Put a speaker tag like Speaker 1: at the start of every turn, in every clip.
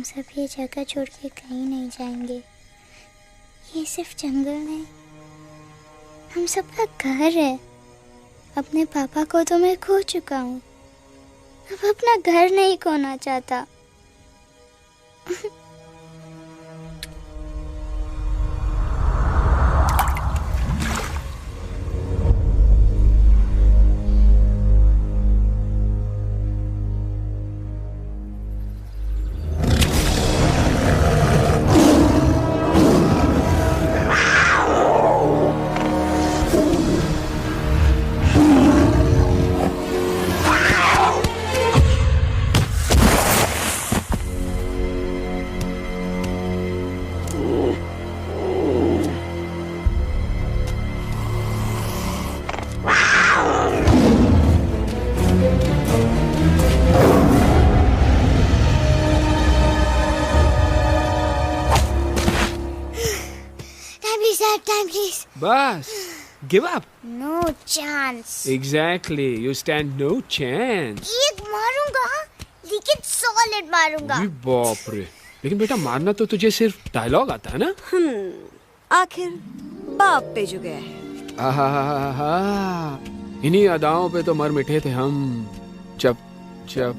Speaker 1: हम सब ये जगह छोड़ के कहीं नहीं जाएंगे। ये सिर्फ जंगल नहीं, हम सबका घर है। अपने पापा को तो मैं खो चुका हूँ, अब अपना घर नहीं खोना चाहता।
Speaker 2: बस, give up.
Speaker 1: No chance.
Speaker 2: Exactly, you stand no chance.
Speaker 1: एक मारूंगा, लेकिन सॉलिड मारूंगा।
Speaker 2: ये बाप रे, लेकिन बेटा मारना तो तुझे सिर्फ डायलॉग आता है ना?
Speaker 3: आखिर बाप पे जो गया है।
Speaker 2: आहा, इन्हीं अदाओं पे तो मर मिटे थे हम। जब जब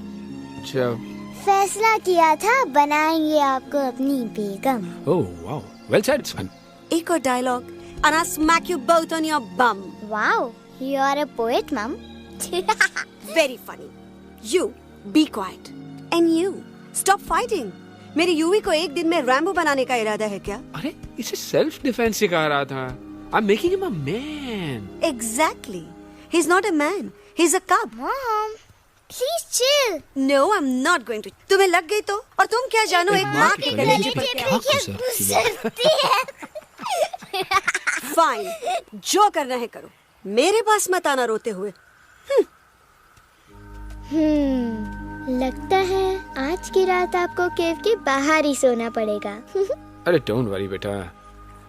Speaker 2: जब
Speaker 1: फैसला किया था बनाएंगे आपको अपनी बेगम।
Speaker 2: Oh wow, well said, son.
Speaker 3: एक और dialogue and I'll smack you both on your bum.
Speaker 1: Wow, you are a poet, Mom.
Speaker 3: Very funny. You be quiet and you stop fighting. मेरी यूवी को एक दिन में रैम्बो बनाने का इरादा है क्या?
Speaker 2: अरे इसे सेल्फ डिफेंस सिखा रहा था। I'm making him a man.
Speaker 3: Exactly. He's not a man. He's a cub.
Speaker 1: Mom, please chill.
Speaker 3: No, I'm not going to. तुम्हें लग गई तो? और तुम क्या जानो एक माँ के कलेजे पर
Speaker 1: गुजरती है।
Speaker 3: फाइन, जो करना है करो, मेरे पास मत आना रोते हुए।
Speaker 1: लगता है आज की रात आपको केव के बाहर ही सोना पड़ेगा।
Speaker 2: अरे डोंट वरी बेटा,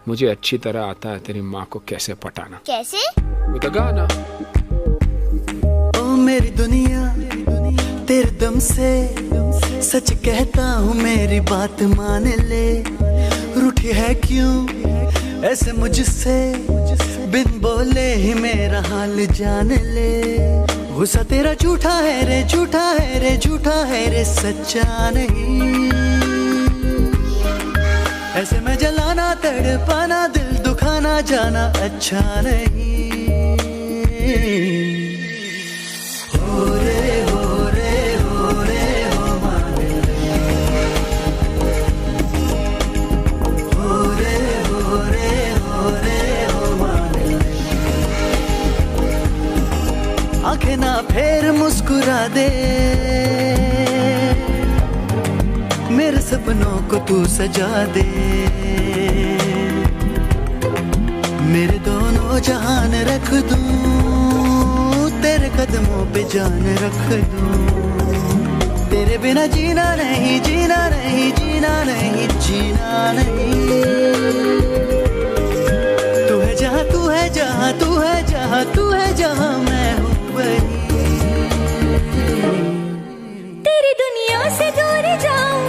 Speaker 2: मुझे अच्छी तरह आता है तेरी माँ को कैसे पटाना।
Speaker 1: कैसे?
Speaker 2: बेटा गाना।
Speaker 4: ओ मेरी दुनिया तेरे दम से सच कहता हूँ, मेरी बात मान ले। रूठी है क्यों ऐसे मुझसे, बिन बोले ही मेरा हाल जान ले। गुस्सा तेरा झूठा है रे, झूठा है रे, झूठा है रे, सच्चा नहीं। ऐसे में जलाना तड़पाना, दिल दुखाना जाना अच्छा नहीं। हो रे हो रे हो रे हो माने, हो रे हो रे हो रे हो माने। आंखें ना फेर मुस्कुरा दे, मेरे सपनों को तू सजा दे। मेरे दोनों जहान रख दूं, तेरे कदमों पे जान रख दूं। तेरे बिना जीना नहीं, जीना नहीं, जीना नहीं, जीना नहीं। तू है जहाँ, तू है जहाँ, तू है जहाँ, तू है जहाँ, मैं हूँ वही।
Speaker 5: तेरी दुनिया से दूर जाऊं,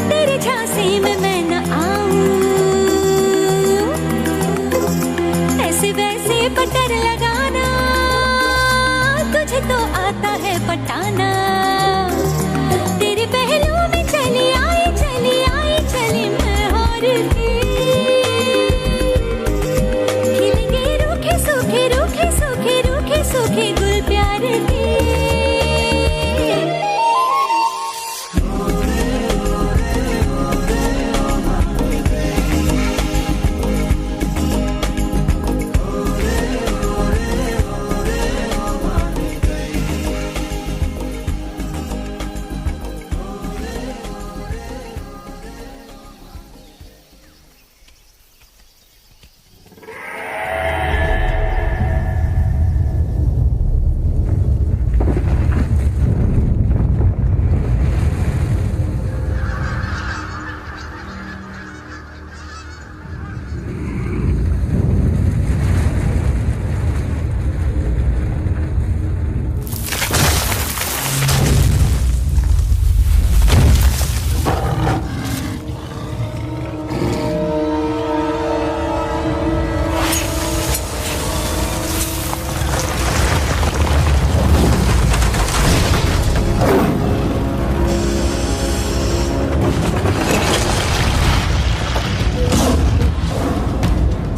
Speaker 5: तेरे झांसे में मैं न आऊं। ऐसे वैसे पटर लगाना, तुझे तो आता है पटाना। तेरे पहलू में चली आई, चली आई, चली मैं हार गई। खिलेंगे रूखे सूखे, रूखे सूखे, रूखे सूखे गुल प्यार के।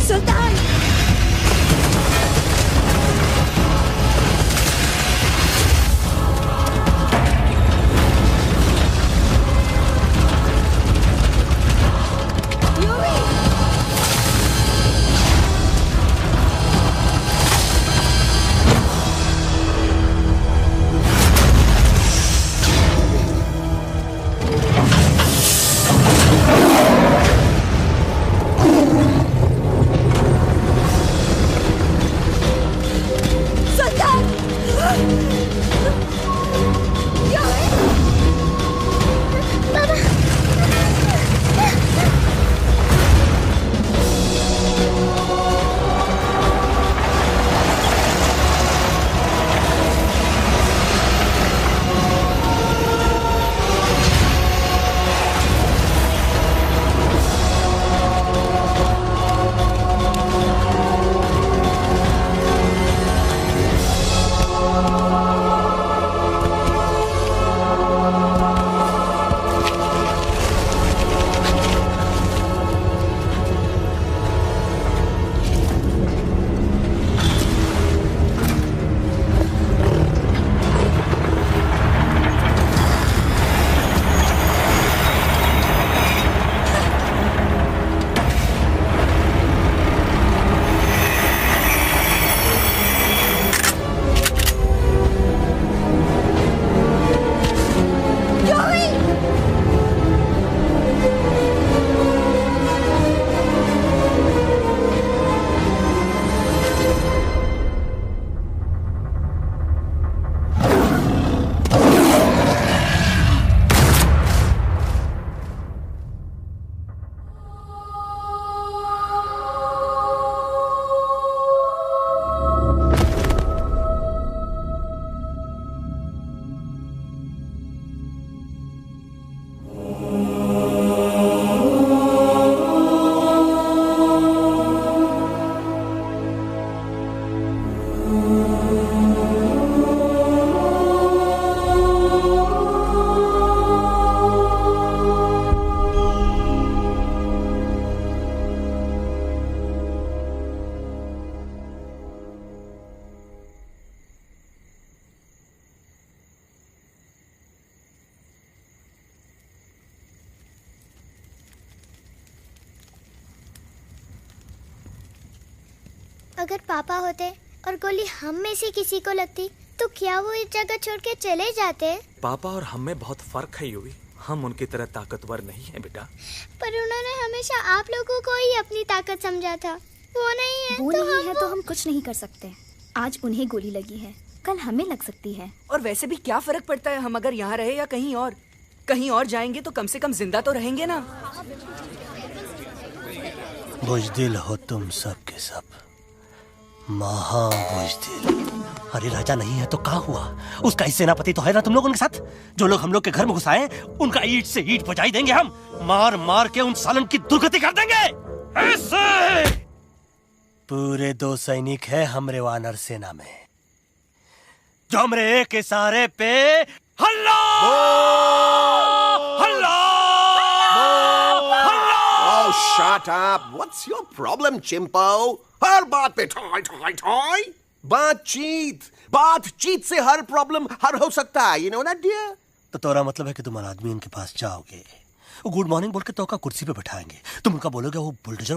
Speaker 3: सुल्तान!
Speaker 1: अगर पापा होते और गोली हम में से किसी को लगती तो क्या वो इस जगह छोड़ के चले जाते?
Speaker 6: पापा और हम में बहुत फर्क है यूवी। हम उनकी तरह ताकतवर नहीं है बेटा।
Speaker 1: पर उन्होंने हमेशा आप लोगों को ही अपनी ताकत समझा था। वो नहीं है
Speaker 7: वो
Speaker 1: तो
Speaker 7: नहीं है तो हम कुछ नहीं कर सकते। आज उन्हें गोली लगी है, कल हमें लग सकती है।
Speaker 8: और वैसे भी क्या फर्क पड़ता है हम अगर यहाँ रहे या कहीं और? कहीं और जाएंगे तो कम से कम जिंदा तो रहेंगे ना।
Speaker 9: बुज़दिल हो तुम सब के सब, महा बुज़दिल। अरे राजा नहीं है तो क्या हुआ? उसका ही सेनापति तो है ना तुम लोगों के साथ। जो लोग हम लोग के घर में घुस आए उनका ईंट से ईंट बजाई देंगे हम। मार मार के उन सालन की दुर्गति कर देंगे ऐसे। पूरे 2 सैनिक है हमरे वानर सेना में जो हमरे एक इशारे पे हल्ला हल्ला।
Speaker 10: Oh, shut up! What's your problem, चिंपो? हर बात पे ठाई ठाई ठाई। बातचीत से हर प्रॉब्लम हल हो सकता है, you know that dear?
Speaker 9: तो तोरा मतलब है कि तुम आदमी उनके पास जाओगे, वो गुड मॉर्निंग बोल के तो का कुर्सी पे बैठाएंगे, तुम उनका बोलोगे वो बुलडोजर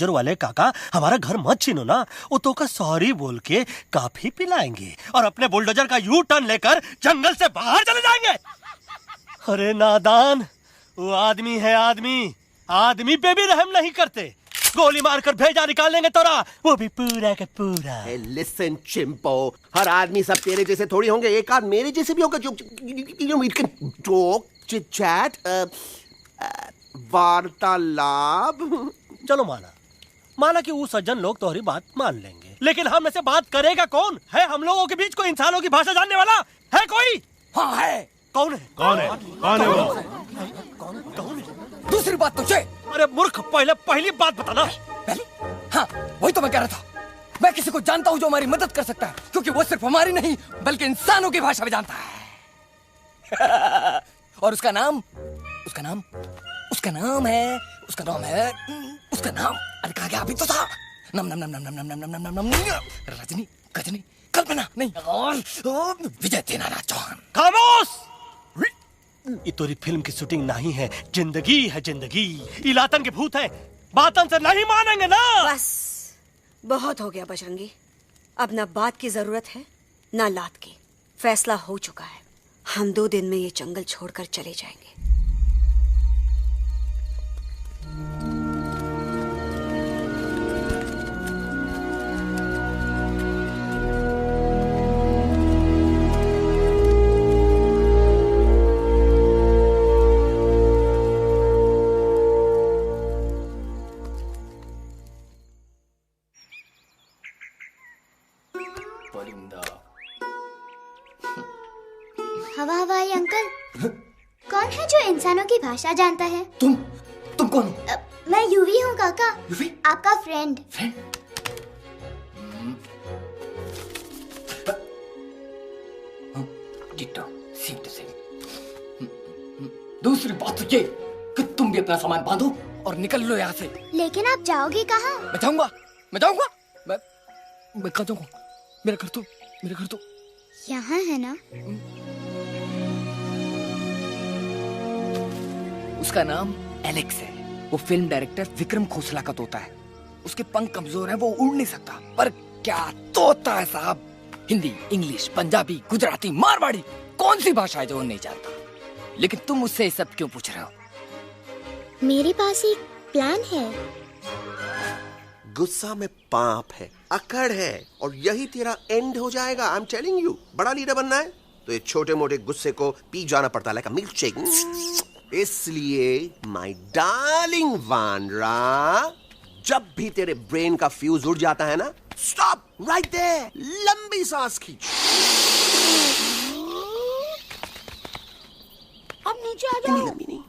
Speaker 9: वाले काका हमारा घर मत छीनो ना, वो तो का सॉरी बोल के काफी पिलाएंगे और अपने बुलडोजर का यू टर्न लेकर जंगल से बाहर चले जाएंगे। अरे नादान, वो आदमी है आदमी पे भी रहम नहीं करते। गोली मारकर भेजा निकाल लेंगे तोरा, वो भी पूरा का पूरा।
Speaker 10: Hey, listen, चिंपो, हर आदमी सब तेरे जैसे थोड़ी होंगे, एक आध मेरे जैसे भी होगा जो we can talk, chit chat, वार्तालाप।
Speaker 9: चलो माना कि वो सज्जन लोग तुम्हारी बात मान लेंगे, लेकिन हम ऐसे बात करेगा कौन? है हम लोगों के बीच कोई इंसानों की भाषा जानने वाला है कोई?
Speaker 8: हाँ है।
Speaker 9: कौन है वो?
Speaker 8: दूसरी बात तुझे।
Speaker 9: अरे मूर्ख, पहली बात बताना।
Speaker 8: पहले? हाँ, वही तो मैं कह रहा था। मैं किसी को जानता हूँ जो हमारी मदद कर सकता है, क्योंकि वो सिर्फ हमारी नहीं बल्कि इंसानों की भाषा भी जानता है। और उसका नाम है अरे कहाँ गया? अभी तो था। नम नम नम नम नम नम नम नम नम नम। रजनी, गजनी, कल्पना नहीं और विजय देनाराज चौहान।
Speaker 9: खामोश! ये तोरी फिल्म की शूटिंग नहीं है, जिंदगी है जिंदगी। इलातन के भूत है, बातन से नहीं मानेंगे ना।
Speaker 3: बस बहुत हो गया बजरंगी, अब ना बात की जरूरत है ना लात की। फैसला हो चुका है, हम 2 दिन में ये जंगल छोड़कर चले जाएंगे।
Speaker 1: हवा हवाई अंकल, कौन है जो इंसानों की भाषा जानता है?
Speaker 8: तुम कौन हो?
Speaker 1: मैं यूवी हूँ काका।
Speaker 8: यूवी?
Speaker 1: आपका friend.
Speaker 8: Ditto, same to same. दूसरी बात तो ये कि तुम भी अपना सामान बांधो और निकल लो यहाँ से।
Speaker 1: लेकिन आप जाओगे कहाँ?
Speaker 8: मैं जाऊंगा। मैं कहाँ जाऊंगा? मेरा घर तो
Speaker 1: यहाँ है ना?
Speaker 8: उसका नाम एलेक्स है। वो फिल्म डायरेक्टर विक्रम खोसला का तोता है। उसके पंख कमजोर हैं, वो उड़ नहीं सकता। पर क्या तोता है साहब! हिंदी, इंग्लिश, पंजाबी, गुजराती, मारवाड़ी, कौन सी भाषा है जो वो नहीं जानता? लेकिन तुम मुझसे ये सब क्यों पूछ रहे हो?
Speaker 1: मेरे पास एक प्लान है।
Speaker 10: गुस्सा में पाप है, अकड़ है, और यही तेरा एंड हो जाएगा। आई एम टेलिंग यू। बड़ा लीडर बनना है तो ये छोटे मोटे गुस्से को पी जाना पड़ता है, लाइक अ मिल्क शेक। इसलिए माय डार्लिंग वांड्रा, जब भी तेरे ब्रेन का फ्यूज उड़ जाता है ना, स्टॉप राइट देयर, लंबी सांस खींच।
Speaker 1: अब नीचे आ जाओ।
Speaker 10: लंबी नहीं।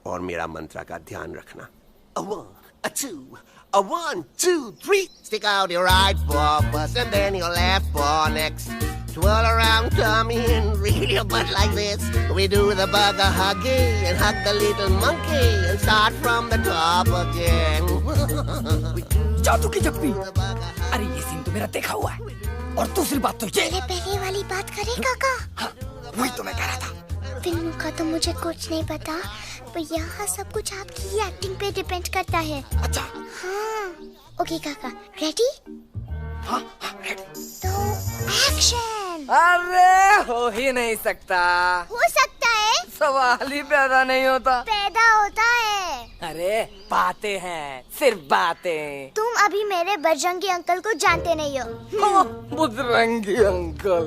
Speaker 10: और मेरा मंत्र का ध्यान रखना। A 1, a 2, a 1, 2, 3. Stick out your right paw first and then your left paw next. Twirl around tummy and wriggle your butt like this. We do the bugger huggy and hug the little monkey and start from the top again.
Speaker 8: जादू की जप्पी। अरे ये scene तो मेरा देखा हुआ है। और दूसरी बात तो ये।
Speaker 1: पहले वाली बात करें काका?
Speaker 8: हाँ, वही तो मैं कह रहा था।
Speaker 1: फिल्म का तो मुझे कुछ नहीं पता, पर यहाँ सब कुछ आपकी एक्टिंग पे डिपेंड करता है।
Speaker 8: अच्छा।
Speaker 1: हाँ। ओके काका, रेडी?
Speaker 8: हाँ, रेडी।
Speaker 1: तो एक्शन।
Speaker 8: अरे हो ही नहीं सकता।
Speaker 1: हो सकता है।
Speaker 8: सवाल ही पैदा नहीं होता।
Speaker 1: पैदा होता है।
Speaker 8: अरे बातें हैं, सिर्फ बातें।
Speaker 1: तुम अभी मेरे बजरंगी अंकल को जानते नहीं हो।
Speaker 8: बजरंगी अंकल।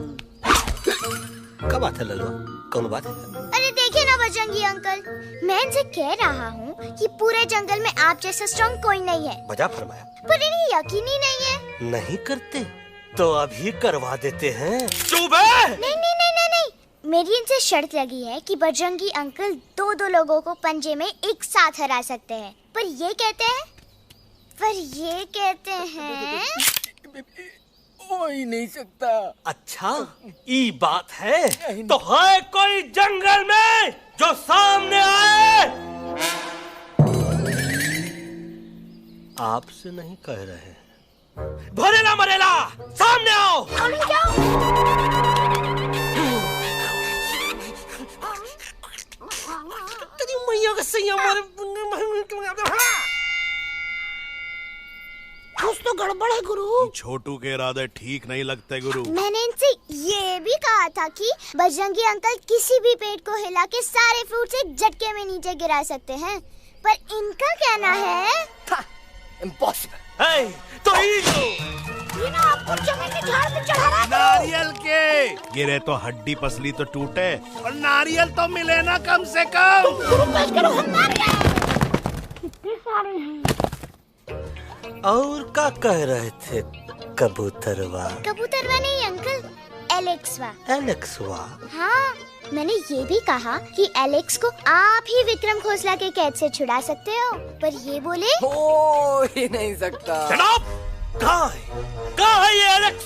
Speaker 9: क्या बात है ललवा? कौन बात है?
Speaker 1: अरे देखिए ना बजरंगी अंकल, मैं इनसे कह रहा हूँ कि पूरे जंगल में आप जैसा स्ट्रॉन्ग कोई नहीं है।
Speaker 9: मजा फरमाया।
Speaker 1: पर इन्हें यकीन ही नहीं है।
Speaker 9: नहीं करते तो अभी करवा देते हैं। चुप है।
Speaker 1: नहीं नहीं नहीं नहीं नहीं, मेरी इनसे शर्त लगी है कि बजरंगी अंकल 2-2 लोगों को पंजे में एक साथ हरा सकते हैं। पर ये कहते हैं
Speaker 8: हो ही नहीं सकता।
Speaker 9: अच्छा, ये बात है तो है कोई जंगल में जो सामने आए? आपसे नहीं कह रहे। भरेला मरेला, सामने आओ। तेरी मैया का सही हमारे कुछ तो गड़बड़ है गुरु।
Speaker 11: छोटू के इरादे ठीक नहीं लगते गुरु।
Speaker 1: मैंने इनसे ये भी कहा था कि बजरंगी अंकल किसी भी पेड़ को हिला के सारे फ्रूट एक झटके में नीचे गिरा सकते हैं, पर इनका कहना है
Speaker 8: इम्पॉसिबल।
Speaker 9: तो
Speaker 1: ये ना आपको जमीन के झाड़ पे चढ़ा रहा है।
Speaker 11: नारियल के गिरे तो हड्डी पसली तो टूटे, और नारियल तो मिले ना कम से कम।
Speaker 9: और क्या कह रहे थे कबूतरवा?
Speaker 1: कबूतरवा नहीं अंकल, एलेक्सवा।
Speaker 9: एलेक्सवा?
Speaker 1: हाँ, मैंने ये भी कहा कि एलेक्स को आप ही विक्रम खोसला के कैद से छुड़ा सकते हो, पर ये बोले
Speaker 8: हो ही नहीं सकता।
Speaker 9: कहाँ है ये एलेक्स?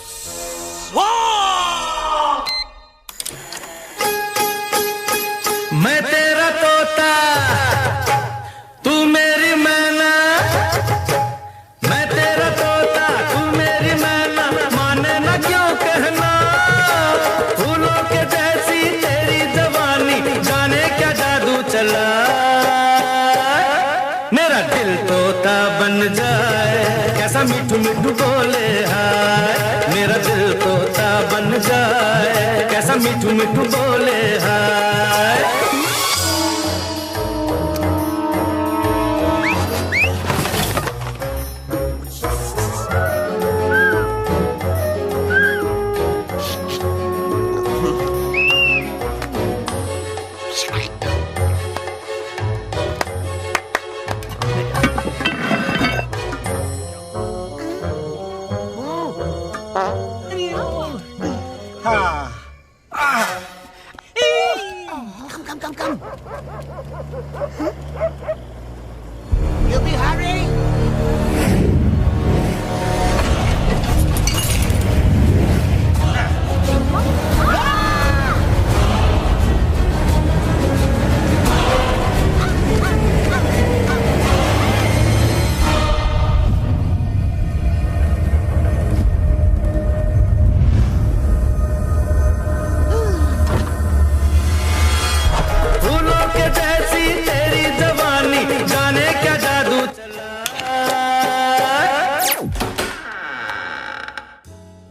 Speaker 4: मैं तेरा तोता, तू मेरी मेरा दिल तोता बन जाए, कैसा मिठू मिठू बोले हाय। मेरा दिल तोता बन जाए, कैसा मिठू मिठू बोले हाय।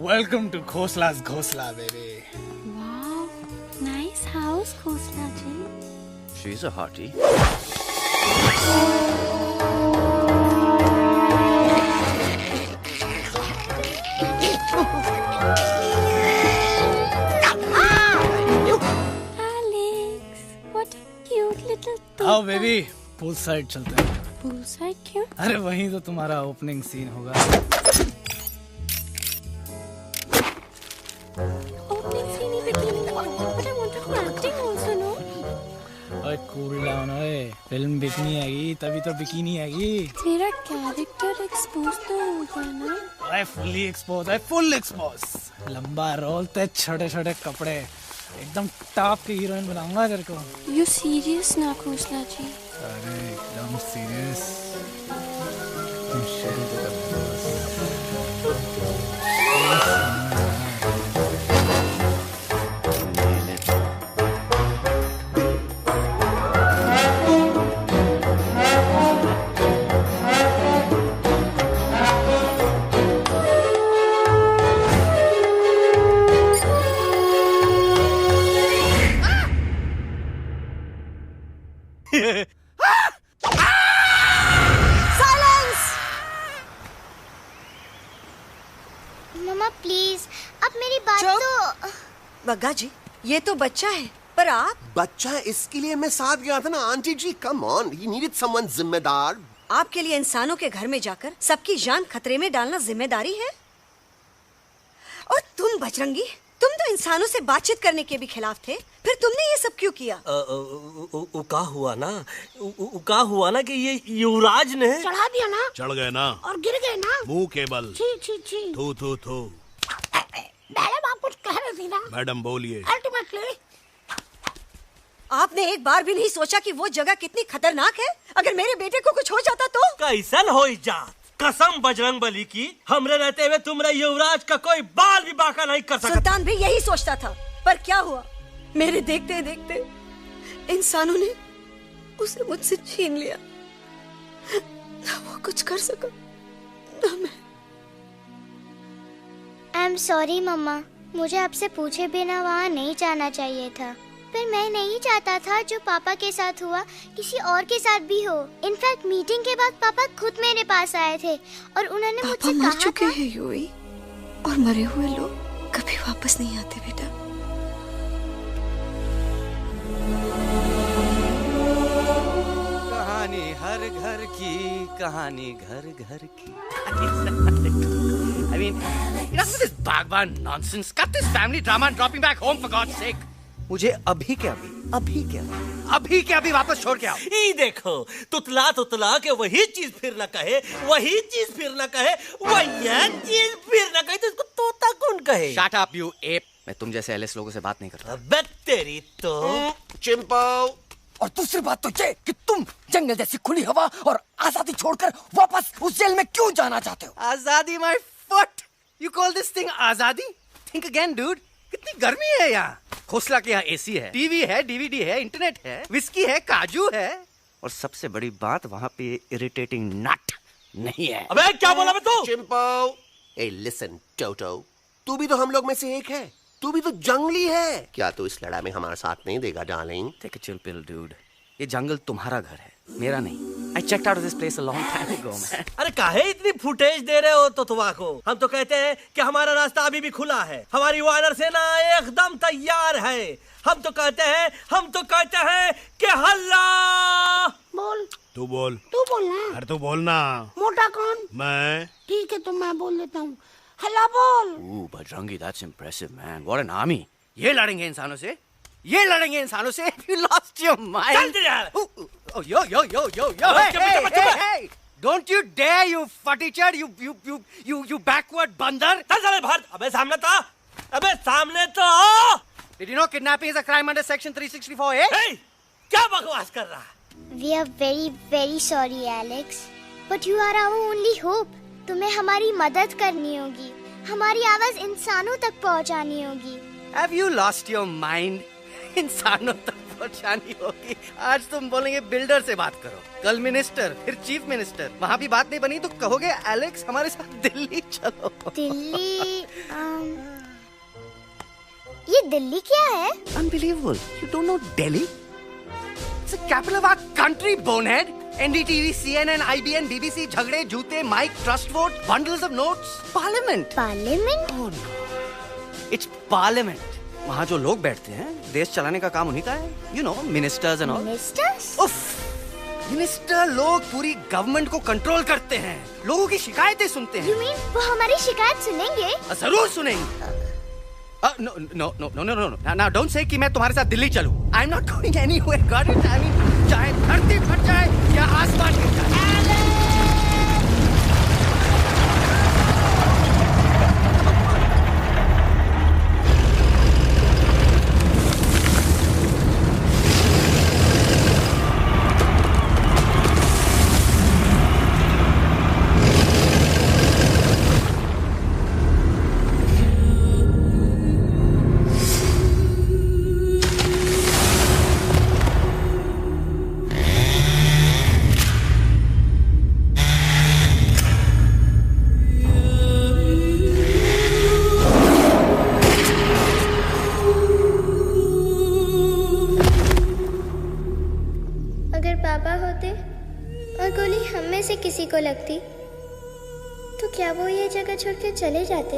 Speaker 12: Welcome to Khosla's Ghosla, baby.
Speaker 5: Wow, nice house, Khosla ji.
Speaker 13: She's a hottie.
Speaker 5: Alex, what a cute little
Speaker 12: आओ बेबी, पूल साइड चलते हैं।
Speaker 5: पूल साइड क्यों?
Speaker 12: अरे वहीं तो तुम्हारा ओपनिंग सीन होगा।
Speaker 5: Opening scene ही बिकिनी में, but I want to do acting also, no?
Speaker 12: ओए कूल डाउन ओए, फिल्म बिकनी आएगी तभी तो बिकिनी आएगी।
Speaker 5: तेरा कैरेक्टर एक्सपोज तो होगा ना?
Speaker 12: ओए फुल्ली एक्सपोज, फुल एक्सपोज। लंबा रोल ते छोटे छोटे कपड़े, एकदम टॉप की हीरोइन बनाऊंगा तेरे को।
Speaker 5: You serious ना खोसला जी?
Speaker 12: अरे एकदम सीरियस।
Speaker 1: मम्मा प्लीज, अब मेरी बात तो।
Speaker 3: बग्गा जी, ये तो बच्चा है, पर आप?
Speaker 10: बच्चा है इसके लिए मैं साथ गया था ना aunty ji. Come on, he needed someone जिम्मेदार।
Speaker 3: आपके लिए इंसानों के घर में जाकर सबकी जान खतरे में डालना जिम्मेदारी है? और तुम बजरंगी, तुम तो इंसानों से बातचीत करने के भी खिलाफ थे, फिर तुमने ये सब क्यों किया?
Speaker 9: का हुआ ना कि ये युवराज ने
Speaker 14: चढ़ा दिया ना,
Speaker 11: चढ़ गए ना
Speaker 14: और गिर गए ना
Speaker 11: मुंह के बल।
Speaker 14: छी छी छी।
Speaker 11: थू थू थू।
Speaker 14: मैडम आप कुछ कह रही थी ना?
Speaker 11: मैडम बोलिए।
Speaker 14: अल्टीमेटली
Speaker 3: आपने एक बार भी नहीं सोचा कि वो जगह कितनी खतरनाक है? अगर मेरे बेटे को कुछ हो जाता तो?
Speaker 9: कैसन हो जात? कसम बजरंग बली की, हमरे रहते हुए तुमरे युवराज का कोई बाल भी बाका नहीं कर सकता।
Speaker 3: सुल्तान भी यही सोचता था, पर क्या हुआ? मेरे देखते देखते इंसानों ने उसे मुझसे छीन लिया। ना वो कुछ कर सका, ना मैं।
Speaker 1: आई एम सॉरी मम्मा, मुझे आपसे पूछे बिना वहाँ नहीं जाना चाहिए था। पर मैं नहीं चाहता था जो पापा के साथ हुआ किसी और के साथ भी हो। इनफैक्ट मीटिंग के बाद पापा खुद मेरे पास आए थे और उन्होंने मुझसे कहा
Speaker 3: मर चुके हैं यूई, और मरे हुए लोग कभी वापस नहीं आते बेटा।
Speaker 15: कहानी हर घर की, कहानी घर घर की। I mean, enough with this Bhagwan nonsense. Cut this family drama and dropping back home for God's sake. मुझे अभी के अभी वापस छोड़ के आओ।
Speaker 9: ई देखो, तुतला तुतला के वही चीज फिर न कहे, वही चीज फिर न कहे, वही चीज फिर न कहे, तो इसको तोता कौन कहे?
Speaker 15: Shut up, you ape. मैं तुम जैसे एलिस लोगों से बात नहीं करता।
Speaker 9: अबे तेरी तो
Speaker 10: चिंपो।
Speaker 8: और दूसरी बात तो ये कि तुम जंगल जैसी खुली हवा और आजादी छोड़कर वापस उस जेल में क्यों जाना चाहते हो?
Speaker 15: आजादी my foot. You call this thing आजादी? Think again, dude. कितनी गर्मी है यहाँ। खोसला के यहाँ एसी है, टीवी है, डीवीडी है, इंटरनेट है, विस्की है, काजू है। और सबसे बड़ी बात, वहाँ पे इरिटेटिंग नट नहीं है।
Speaker 9: अबे क्या बोला बे तू?
Speaker 10: चिंपो, ए लिसन टोटो, तू भी तो हम लोग में से एक है, तू भी तो जंगली है। क्या तू इस लड़ाई में हमारा साथ नहीं देगा darling?
Speaker 15: Take a chill pill dude, ये जंगल तुम्हारा घर है, मेरा नहीं। I checked out of this place a long time ago, man.
Speaker 9: अरे काहे इतनी फुटेज दे रहे हो तो तुम्हारा? हम तो कहते हैं कि हमारा रास्ता अभी भी खुला है, हमारी वानर सेना एकदम तैयार है। हम तो कहते हैं कि हल्ला।
Speaker 14: बोल।
Speaker 11: तू बोल
Speaker 14: ना।
Speaker 11: अरे तू बोल ना।
Speaker 14: मोटा कौन?
Speaker 11: मैं।
Speaker 14: ठीक है तो मैं बोल देता हूँ, हल्ला बोल।
Speaker 15: Bajrangi, that's impressive, man. What an army. ये लड़ेंगे इंसानों से? If you lost your mind.
Speaker 9: चल यार।
Speaker 15: Oh, yo. Hey. Don't you dare, you fatichard, you backward बंदर.
Speaker 9: चल साले बाहर। अबे सामने तो।
Speaker 15: Did you know kidnapping is a crime under section 364A?
Speaker 9: Hey, क्या बकवास कर रहा है?
Speaker 1: We are very, very sorry, Alex. But you are our only hope. तुम्हें हमारी मदद करनी होगी, हमारी आवाज इंसानों तक पहुंचानी होगी।
Speaker 15: Have you lost your mind? इंसानों तक पहुंचानी होगी। आज तुम बोलेंगे बिल्डर से बात करो, कल मिनिस्टर, फिर चीफ मिनिस्टर। वहाँ भी बात नहीं बनी तो कहोगे एलेक्स हमारे साथ दिल्ली चलो।
Speaker 1: दिल्ली? ये दिल्ली क्या है?
Speaker 15: Unbelievable. You don't know Delhi? It's the capital of our country, bonehead. NDTV, CNN, IBN, BBC, झगड़े, जूते, mike, trust vote, bundles of notes. Parliament.
Speaker 1: Parliament?
Speaker 15: Oh no. It's Parliament. वहाँ जो लोग बैठते हैं, देश चलाने का काम उन्हीं का है। You know, ministers and all.
Speaker 1: Ministers?
Speaker 15: उफ, मिनिस्टर लोग पूरी गवर्नमेंट को कंट्रोल करते हैं, लोगों की शिकायतें सुनते हैं।
Speaker 1: You mean वो हमारी शिकायत सुनेंगे?
Speaker 15: जरूर सुनेंगे। No. Now don't say कि मैं तुम्हारे साथ दिल्ली चलूं. I'm not going anywhere. God it, I mean, चाहे धरती फट जाए या आसमान गिर जाए।
Speaker 1: किसी को लगती तो क्या वो ये जगह छोड़ के चले जाते?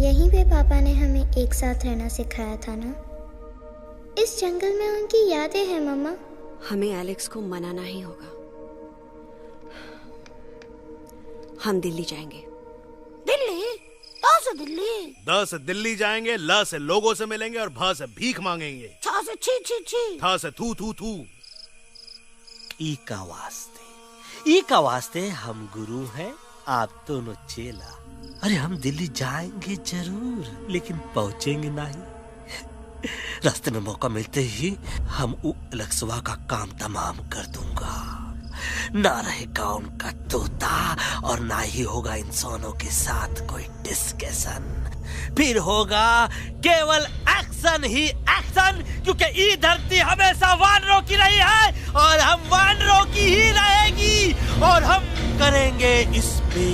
Speaker 1: यहीं पे पापा ने हमें एक साथ रहना सिखाया था ना। इस जंगल में उनकी यादें हैं मम्मा।
Speaker 3: हमें एलेक्स को मनाना ही होगा। हम दिल्ली जाएंगे।
Speaker 14: दिल्ली? द से दिल्ली?
Speaker 11: द से दिल्ली जाएंगे, ल से लोगों से मिलेंगे और भ से भीख मांगेंगे,
Speaker 14: छ से छी छी छी,
Speaker 11: थ से थू थू थू।
Speaker 9: ई का वास्ते हम गुरु हैं, आप दोनों चेला। अरे हम दिल्ली जाएंगे जरूर, लेकिन पहुंचेंगे नहीं। रास्ते में मौका मिलते ही हम अलक्सवा का काम तमाम कर दूंगा। ना रहेगा उनका तोता और ना ही होगा इंसानों के साथ कोई डिस्कशन। फिर होगा केवल एक्शन ही एक्शन, क्योंकि ये धरती हमेशा वानरों की रही है और हम वानरों की ही रहेगी, और हम करेंगे इस पे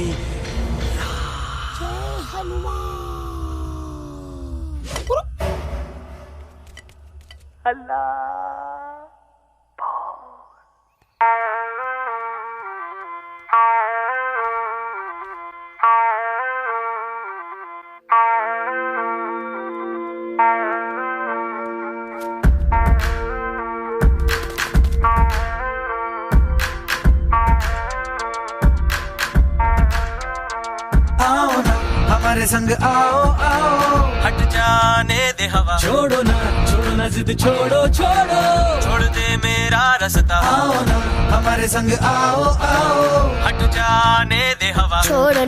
Speaker 4: हमारे संग आओ आओ,
Speaker 16: हट जाने दे हवा, छोड़ो ना जिद, छोड़ो छोड़ दे मेरा रास्ता।
Speaker 4: आओ ना हमारे संग आओ आओ,
Speaker 16: हट जाने दे हवा,
Speaker 1: छोड़ो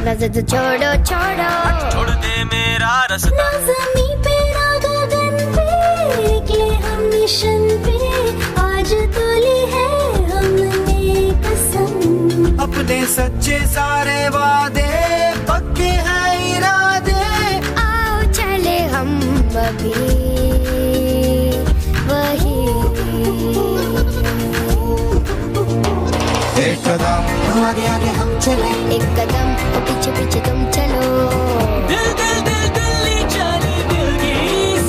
Speaker 1: ना जिद, छोड़
Speaker 16: दे मेरा रास्ता।
Speaker 5: ज़मीं पे ना गगन पे, निकले हम मिशन पे, आज तो ली है हमने कसम।
Speaker 4: अपने सच्चे सारे वादे पक्के हैं इरादे,
Speaker 1: आओ चले हम अभी।
Speaker 4: हो आगे आगे हम चले,
Speaker 1: एक कदम और पीछे पीछे तुम चलो।
Speaker 16: दिल दिल दिल दिल्ली चले दिल की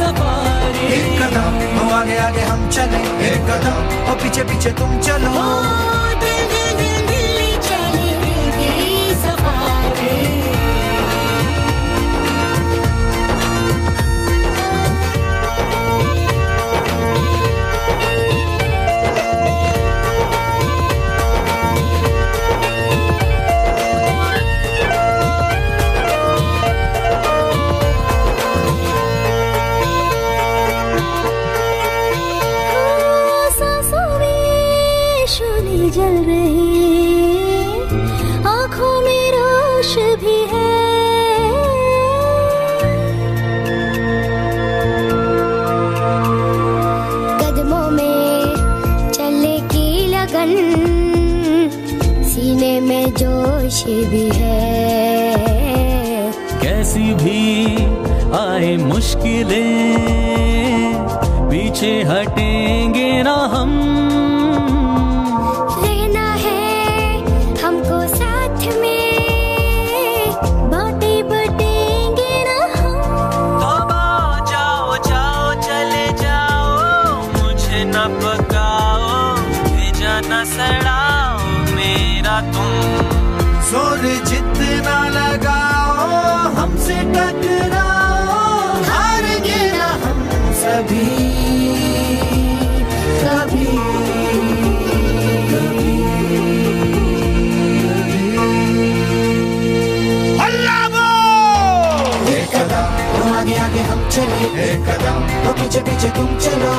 Speaker 16: सफारी।
Speaker 4: एक कदम हो आगे आगे हम चले, एक कदम और पीछे पीछे तुम चलो।
Speaker 16: दिल दिल दिल दिल्ली चले दिल की सफारी।
Speaker 5: जल रही आँखों में रोश भी है,
Speaker 1: कदमों में चले की लगन, सीने में जोश भी है।
Speaker 16: कैसी भी आए मुश्किलें पीछे हटेंगे ना हम।
Speaker 4: जोर जितना लगाओ हमसे टकराओ, हारेंगे ना हम सभी कभी कभी। एक कदम तो आगे आगे हम चले, एक कदम तो पीछे पीछे तुम चलो।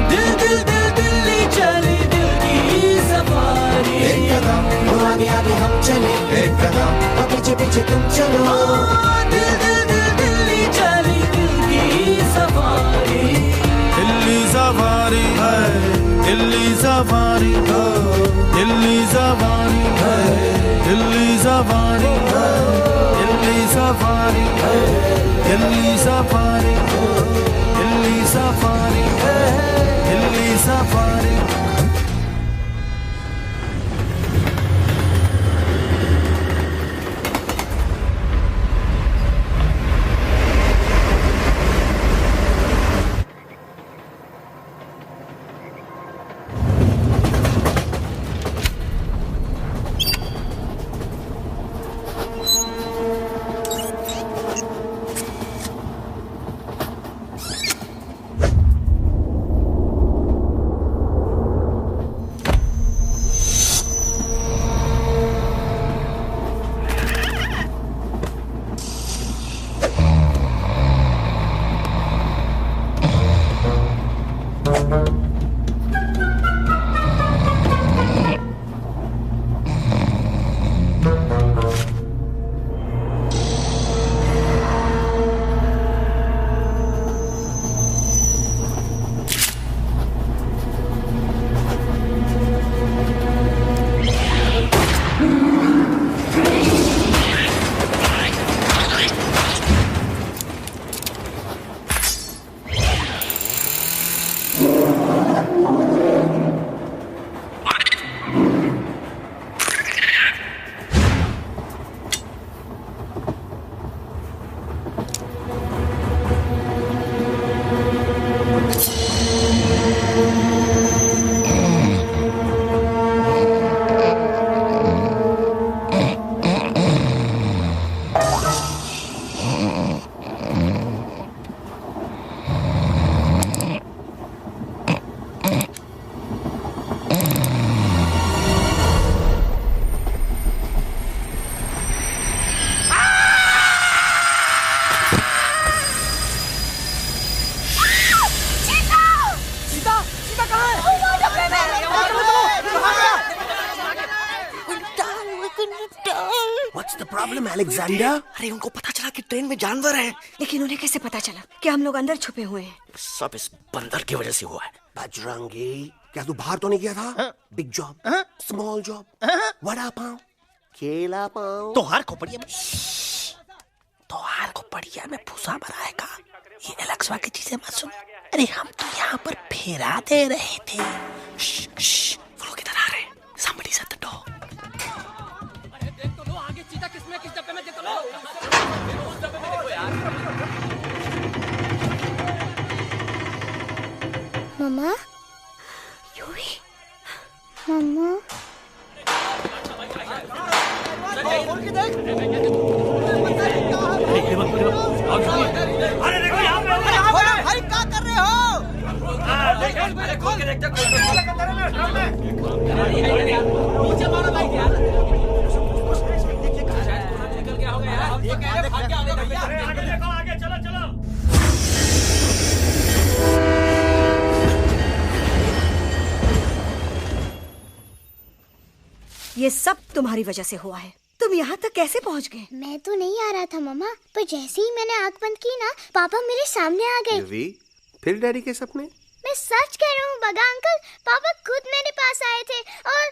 Speaker 16: दिल दिल दिल दिल्ली चले दिल की सफारी।
Speaker 4: एक कदम तो आगे आगे हम चले, एक कदम तो पीछे पीछे तुम चलो।
Speaker 16: दिल दिल दिल दिल्ली चले दिल की सफारी।
Speaker 11: दिल्ली सफारी है, दिल्ली सफारी है, दिल्ली सफारी है, दिल्ली सफारी है, दिल्ली सफारी है, दिल्ली सफारी है, दिल्ली सफारी है, दिल्ली सफारी।
Speaker 10: Problem Alexander?
Speaker 3: अरे उनको पता चला कि ट्रेन में जानवर है। लेकिन उन्हें कैसे पता चला कि हम लोग अंदर छुपे हुए हैं?
Speaker 10: सब इस बंदर की वजह से हुआ है। बजरंगी, क्या तू बाहर तो नहीं गया था? Big job, small job, vada pav, केला पाव,
Speaker 9: तोहार खोपड़िया में
Speaker 10: तोहार खोपड़िया में भूसा भराएगा। ये एलेक्सवा की चीजें मत सुन। अरे हम तो यहाँ पर फेरा दे रहे थे। वो लोग इधर आ रहे हैं। Somebody's at the door.
Speaker 8: मैं किस डब्बे में देखो लो उस डब्बे में देखो यार।
Speaker 1: मम्मा, मम्मा,
Speaker 16: अरे देखो यहाँ पे
Speaker 17: भाई क्या कर रहे हो?
Speaker 16: अरे खोल के देखते
Speaker 17: नीचे मारो भाई यार।
Speaker 16: निकल गया होगा यार। ये कह रहे भाग के आगे भैया। आगे देखो आगे चलो चलो।
Speaker 3: ये सब तुम्हारी वजह से हुआ है। तुम यहाँ तक कैसे पहुँच गए?
Speaker 1: मैं तो नहीं आ रहा था मम्मा, पर जैसे ही मैंने आँख बंद की ना, पापा मेरे सामने आ गए।
Speaker 10: युवी, फिर डैडी के सपने?
Speaker 1: मैं सच कह रहा हूँ बगा अंकल, पापा खुद मेरे पास आए थे और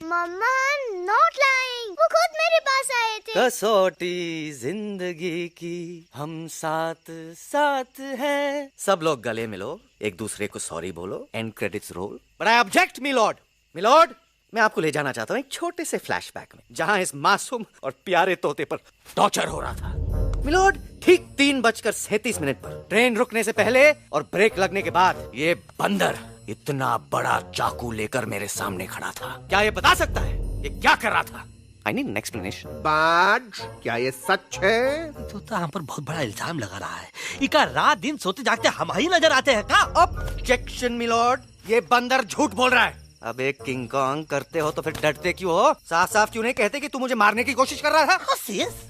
Speaker 1: मम्मा नॉट लाइंग, वो खुद मेरे पास आए थे।
Speaker 15: कसौटी जिंदगी की हम साथ साथ हैं। सब लोग गले मिलो, एक दूसरे को सॉरी बोलो, end credits roll. But I object milord. Milord, मैं आपको ले जाना चाहता हूँ एक छोटे से फ्लैशबैक में, जहाँ इस मासूम और प्यारे तोते पर टॉर्चर हो रहा था। मिलॉर्ड, ठीक 3:37 पर ट्रेन रुकने से पहले और ब्रेक लगने के बाद ये बंदर इतना बड़ा चाकू लेकर मेरे सामने खड़ा था। क्या ये बता सकता है ये क्या कर रहा था? I need an explanation.
Speaker 10: बाज, क्या ये सच है?
Speaker 9: तो हम पर बहुत बड़ा इल्जाम लगा रहा है। इका रात दिन सोते जागते हम ही नजर आते हैं का?
Speaker 15: ऑब्जेक्शन मिलॉर्ड, ये बंदर झूठ बोल रहा है। अब एक किंग कॉन्ग करते हो तो फिर डरते क्यों हो? साफ साफ क्यों नहीं कहते कि तू मुझे मारने की कोशिश कर रहा था?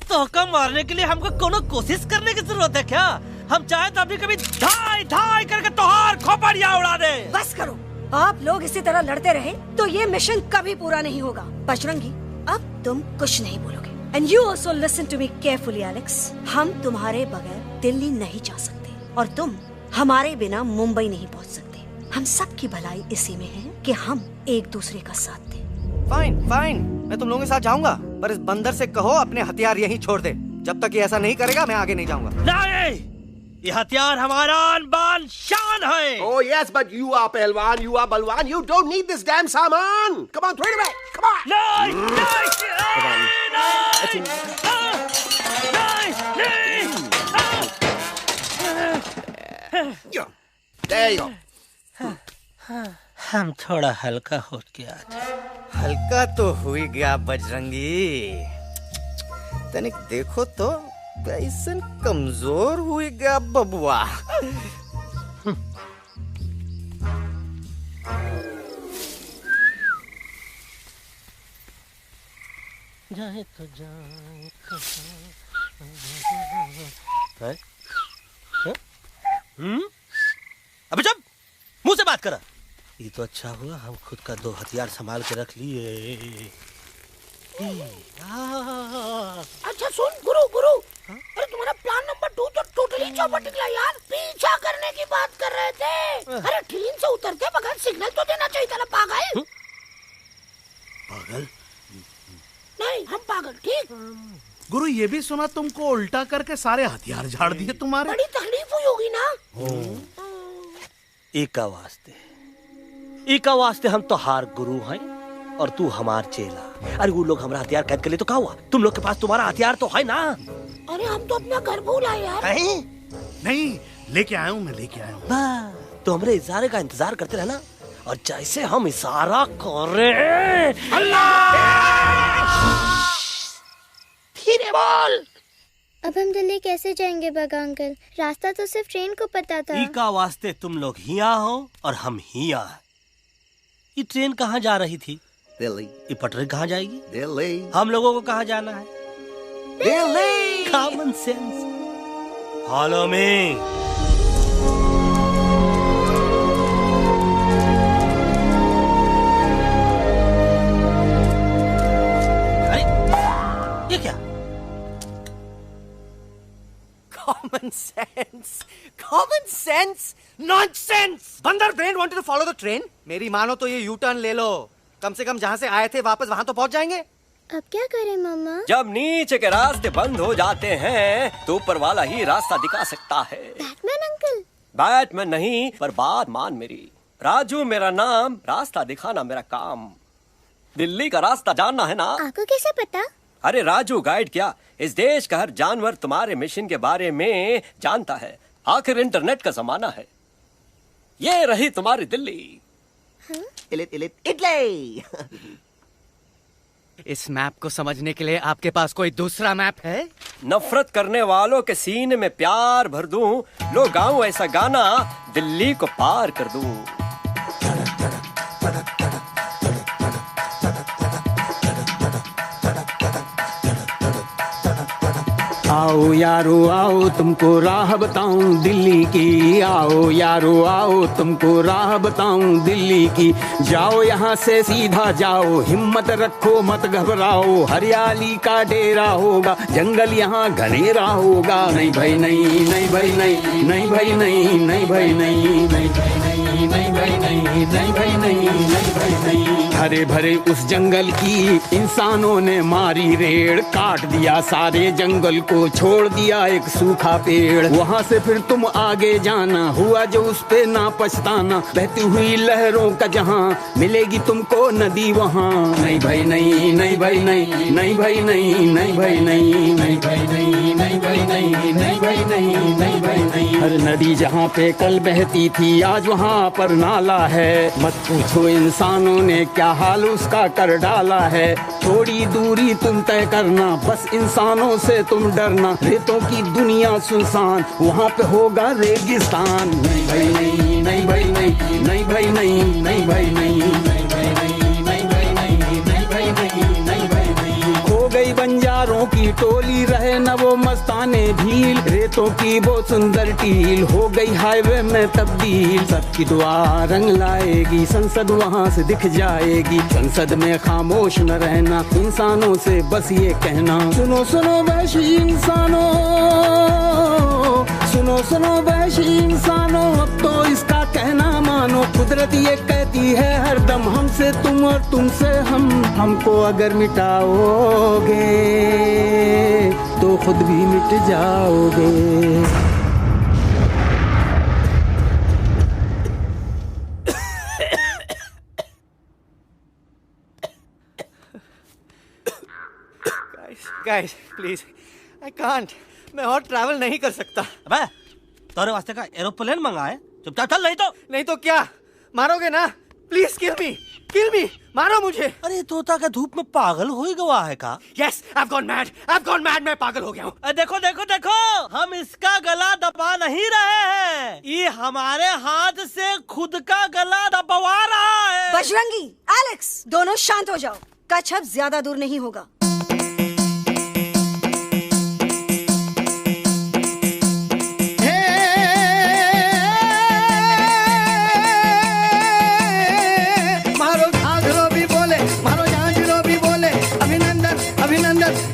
Speaker 9: तो कम मारने के लिए हमको कोनो कोशिश करने की जरूरत है क्या? हम चाहे तो अभी कभी धाई धाई करके तोहार खोपड़िया उड़ा दे।
Speaker 3: बस करो, आप लोग इसी तरह लड़ते रहे तो ये मिशन कभी पूरा नहीं होगा। बजरंगी, अब तुम कुछ नहीं बोलोगे। And you also listen to me carefully Alex. हम तुम्हारे बगैर दिल्ली नहीं जा सकते और तुम हमारे बिना मुंबई नहीं पहुंच सकते। हम सब की भलाई इसी में है कि हम एक दूसरे का साथ दें।
Speaker 15: फाइन फाइन, मैं तुम लोगों के साथ जाऊंगा, पर इस बंदर से कहो अपने हथियार यहीं छोड़ दे। जब तक ये ऐसा नहीं करेगा मैं आगे नहीं जाऊंगा।
Speaker 9: नहीं, ये हथियार हमारा आन-बान शान है।
Speaker 10: Oh yes, but you are पहलवान, you are बलवान, you don't need this damn सामान. Come on, throw it away. Come on.
Speaker 9: नहीं,
Speaker 10: There you go.
Speaker 9: हम थोड़ा हल्का हो गया था।
Speaker 15: हल्का तो हुई गया बजरंगी, तनिक देखो तो कैसन कमजोर हुई गया बबुआ।
Speaker 9: जाए तो जाए अबे जब मुंह से बात करा। ये तो अच्छा हुआ हम खुद का 2 हथियार संभाल के रख लिए।
Speaker 14: अच्छा सुन गुरु गुरु, अरे तुम्हारा प्लान नंबर 2 तो टोटली चौपट निकला यार। पीछा करने की बात कर रहे थे। अरे ट्रेन से उतरते बगैर सिग्नल तो देना चाहिए था ना पागल।
Speaker 11: पागल?
Speaker 14: नहीं हम पागल, ठीक।
Speaker 11: गुरु ये भी सुना तुमको उल्टा करके सारे हथियार झाड़ दिए तुम्हारे।
Speaker 14: बड़ी तकलीफ हुई होगी ना।
Speaker 9: एका वास्ते हम तो हार गुरु हैं और तू हमार चेला। अरे वो लोग हमारा हथियार कैद कर ले तो क्या हुआ? तुम लोग के पास तुम्हारा हथियार तो है ना।
Speaker 14: अरे हम तो अपना घर भूल आए यार।
Speaker 11: नहीं, लेके आया हूँ मैं, लेके आया हूँ।
Speaker 9: तो हमारे इशारे का इंतजार करते रहना और जैसे हम इशारा करें
Speaker 14: धीरे बोल।
Speaker 1: अब हम दिल्ली कैसे जाएंगे बगा अंकल? रास्ता तो सिर्फ ट्रेन को पता था।
Speaker 9: इका वास्ते तुम लोग हिया हो और हम हिया। ये ट्रेन कहाँ जा रही थी?
Speaker 10: दिल्ली।
Speaker 9: ये पटरी कहाँ जाएगी?
Speaker 10: दिल्ली।
Speaker 9: हम लोगों को कहाँ जाना है?
Speaker 10: Delhi.
Speaker 9: Common sense. Follow me. ये क्या?
Speaker 15: Common sense, common sense, nonsense. बंदर brain wanted to follow the train. मेरी मानो तो ये U-turn ले लो। कम से कम जहाँ से आए थे वापस वहाँ तो पहुँच जाएंगे।
Speaker 1: अब क्या करें मामा?
Speaker 13: जब नीचे के रास्ते बंद हो जाते हैं तो ऊपर वाला ही रास्ता दिखा सकता है।
Speaker 1: Batman uncle?
Speaker 13: बैटमैन नहीं, पर बात मान मेरी। राजू मेरा नाम, रास्ता दिखाना मेरा काम। दिल्ली का रास्ता जानना है ना?
Speaker 1: आपको कैसे पता?
Speaker 13: अरे राजू, गाइड क्या, इस देश का हर जानवर तुम्हारे मिशन के बारे में जानता है। आखिर इंटरनेट का जमाना है। ये रही तुम्हारी दिल्ली।
Speaker 15: इटली। इस मैप को समझने के लिए आपके पास कोई दूसरा मैप है?
Speaker 13: नफरत करने वालों के सीने में प्यार भर दूं, लो गाऊं ऐसा गाना, दिल्ली को पार कर दूं।
Speaker 2: आओ यारो आओ तुमको राह बताऊं दिल्ली की, आओ यारो आओ तुमको राह बताऊं दिल्ली की। जाओ यहाँ से सीधा जाओ, हिम्मत रखो मत घबराओ, हरियाली का डेरा होगा, जंगल यहाँ घनेरा होगा। नहीं भाई नहीं, नहीं भाई नहीं, नहीं भाई नहीं, नहीं भाई नहीं, नहीं भाई नहीं, नहीं भाई नहीं, नहीं भाई नहीं, नहीं भाई नहीं। हरे भरे उस जंगल की इंसानों ने मारी रेड़, काट दिया सारे जंगल को, छोड़ दिया एक सूखा पेड़। वहाँ से फिर तुम आगे जाना, हुआ जो उस पे ना पछताना, बहती हुई लहरों का जहाँ, मिलेगी तुमको नदी वहाँ। नहीं भाई नहीं, नहीं भाई नहीं, नहीं भाई नहीं, नहीं भाई नहीं, नहीं भाई नहीं, नहीं भाई नहीं, नहीं भाई नहीं, नहीं भाई नहीं। हर नदी जहाँ पे कल बहती थी आज वहाँ पर नाला है, मत पूछो इंसानों ने क्या हाल उसका कर डाला है। थोड़ी दूरी तुम तय करना, बस इंसानों से तुम डरना, रेतों की दुनिया सुनसान, वहाँ पे होगा रेगिस्तान। नहीं भाई नहीं, नहीं भाई नहीं, नहीं भाई नहीं, नहीं भाई नहीं, नहीं भाई नहीं, नहीं भाई नहीं, नहीं भाई नहीं, नहीं भाई नहीं। खो गई बंजारों की टोली, रहे न वो मस्ताने भील, रेतों की वो सुंदर टील, हो गई हाईवे में तब्दील। सबकी दुआ रंग लाएगी, संसद वहाँ से दिख जाएगी, संसद में खामोश न रहना, इंसानों से बस ये कहना, सुनो सुनो वैशी इंसानों, सुनो सुनो वैशी इंसानों, अब तो इसका कहना मानो। कुदरत ये कहती है हरदम, हमसे तुम और तुमसे हम, हमको अगर मिटाओगे तो खुद भी मिट जाओगे।
Speaker 15: Guys, please, I can't. मैं और ट्रैवल नहीं कर सकता।
Speaker 9: अबे, तोरे वास्ते का एरोप्लेन मंगाए, चुपचाप चल, नहीं तो
Speaker 15: क्या मारोगे ना? प्लीज किल मी, मारो मुझे।
Speaker 9: अरे तोता का धूप में पागल हो ही गया है का?
Speaker 15: Yes, I've gone mad, मैं पागल हो गया हूँ।
Speaker 9: देखो देखो देखो, हम इसका गला दबा नहीं रहे हैं, ये हमारे हाथ से खुद का गला दबवा रहा है।
Speaker 3: बजरंगी, एलेक्स, दोनों शांत हो जाओ, कच्छ अब ज्यादा दूर नहीं होगा।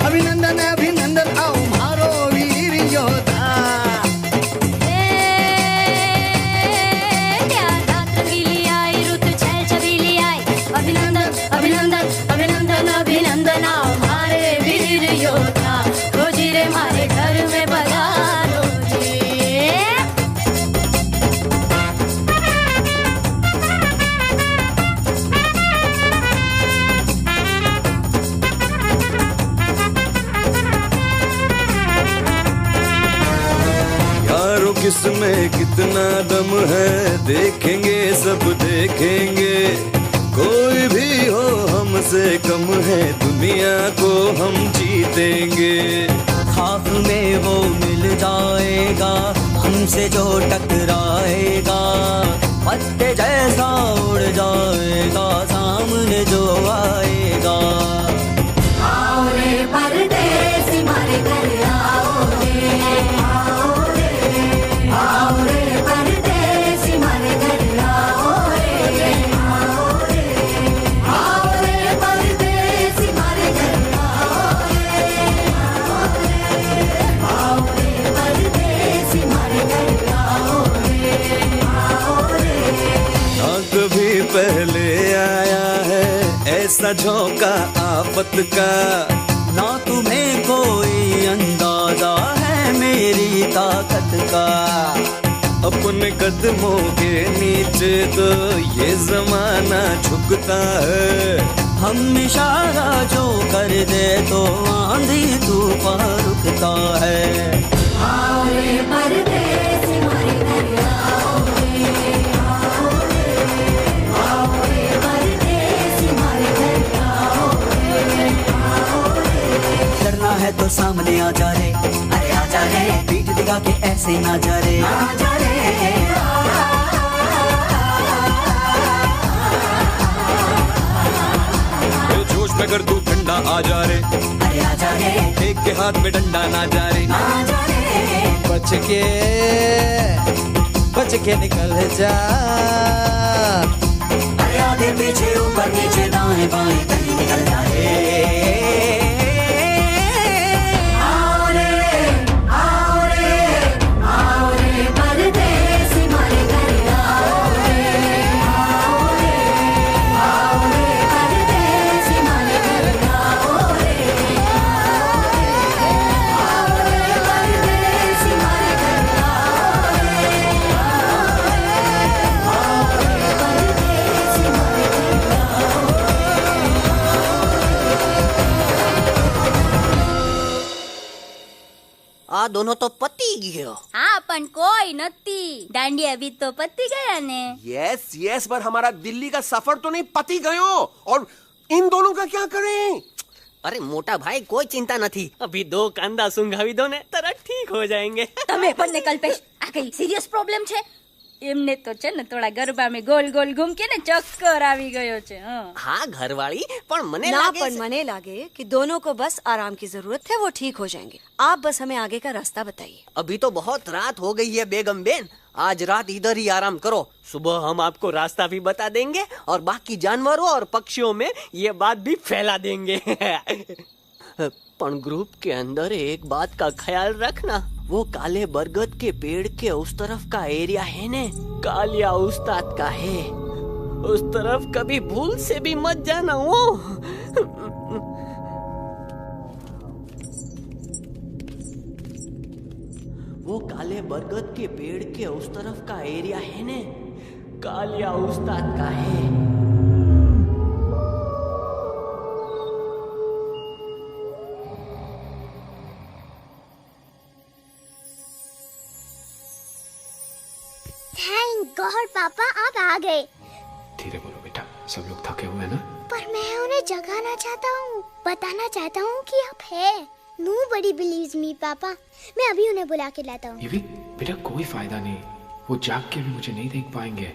Speaker 14: अभिनंदन अभिनंदन, आओ मारो वीर योद्धा।
Speaker 5: रंगीली आई, रुत छल छबीली आई, अभिनंदन अभिनंदन अभिनंदन अभिनंदन, आओ मारे वीर योद्धा, रोजी रे मारे घर में पधारो जी।
Speaker 18: किसमें कितना दम है, देखेंगे सब देखेंगे, कोई भी हो हमसे कम है, दुनिया को हम जीतेंगे।
Speaker 16: खाक में वो मिल जाएगा, हमसे जो टकराएगा, पत्ते जैसा उड़ जाएगा, सामने जो आएगा।
Speaker 5: आओ रे परदेसी मारे घर आओ रे, आओ रे परदेसी मारे घर आओ रे, आओ रे परदेसी मारे घर आओ रे परदेसी मारे घर आओ रे।
Speaker 18: ना कभी पहले आया है ऐसा झोंका आफत का,
Speaker 16: ना तुम्हें कोई अंदाजा है मेरी ताकत का।
Speaker 18: अपने कदमों के नीचे तो ये जमाना झुकता है,
Speaker 16: हम इशारा जो कर दे तो आंधी तूफान रुकता है।
Speaker 5: आओ रे परदेसी हमारे घर आओ रे, आओ रे, आओ रे परदेसी हमारे घर आओ रे, आओ रे।
Speaker 16: डरना है तो सामने आ जा रे, अरे आ जा रे, पीठ दिखा के ऐसे ना जा रे, आ जा रे।
Speaker 18: जोश में अगर तू ठंडा आ जा रे,
Speaker 16: अरे आ जा रे,
Speaker 18: एक के हाथ में डंडा ना जा रे,
Speaker 16: आ जा रे।
Speaker 15: बच के निकल जा,
Speaker 16: अरे आगे पीछे ऊपर नीचे दाएं बाएं कहीं निकल जा रे।
Speaker 5: आओ रे, आओ रे, आओ रे परदेसी हमारे घर आओ रे, आओ रे, आओ रे परदेसी हमारे घर आओ रे, आओ रे परदेसी हमारे घर आओ रे, आओ रे परदेसी हमारे घर आओ।
Speaker 15: आ दोनों तो पति गयो।
Speaker 1: हाँ पण कोई नती, दांडिया भी तो पति गया ने।
Speaker 10: यस यस, पर हमारा दिल्ली का सफर तो नहीं पति गयो, और इन दोनों का क्या करें?
Speaker 15: अरे मोटा भाई कोई चिंता नहीं, अभी 2 कांदा सुंघावी दो ने तरह ठीक हो जाएंगे।
Speaker 1: તમે પણ ને કલ્પેશ આ કઈ સિરિયસ પ્રોબ્લેમ છે? એમને તો છે ને થોડા ગરબામાં ગોલ ગોલ ઘૂમ કે ને ચક્કર આવી ગયો છે।
Speaker 15: हाँ घरवाली, पर मने
Speaker 3: ना
Speaker 15: लागे
Speaker 3: पर मने लागे कि दोनों को बस आराम की जरूरत है, वो ठीक हो जाएंगे। आप बस हमें आगे का रास्ता बताइए।
Speaker 15: अभी तो बहुत रात हो गई है बेगम बेन, आज रात इधर ही आराम करो, सुबह हम आपको रास्ता भी बता देंगे और बाकी जानवरों और पक्षियों में ये बात भी फैला देंगे। पर ग्रुप के अंदर एक बात का ख्याल रखना, वो काले बरगद के पेड़ के उस तरफ का एरिया है ने, कालिया उस्ताद का है, उस तरफ कभी भूल से भी मत जाना। वो काले बरगद के पेड़ के उस तरफ का एरिया है ने, कालिया उस्ताद का है।
Speaker 1: थैंक गॉड पापा आप आ गए।
Speaker 19: धीरे बोलो बेटा, सब लोग थके हुए हैं ना?
Speaker 1: पर मैं उन्हें जगाना चाहता हूँ, बताना चाहता हूँ कि आप है। Nobody believes me पापा, मैं अभी उन्हें बुला के लाता हूँ।
Speaker 19: ये भी बेटा कोई फायदा नहीं, वो जाग के भी मुझे नहीं देख पाएंगे।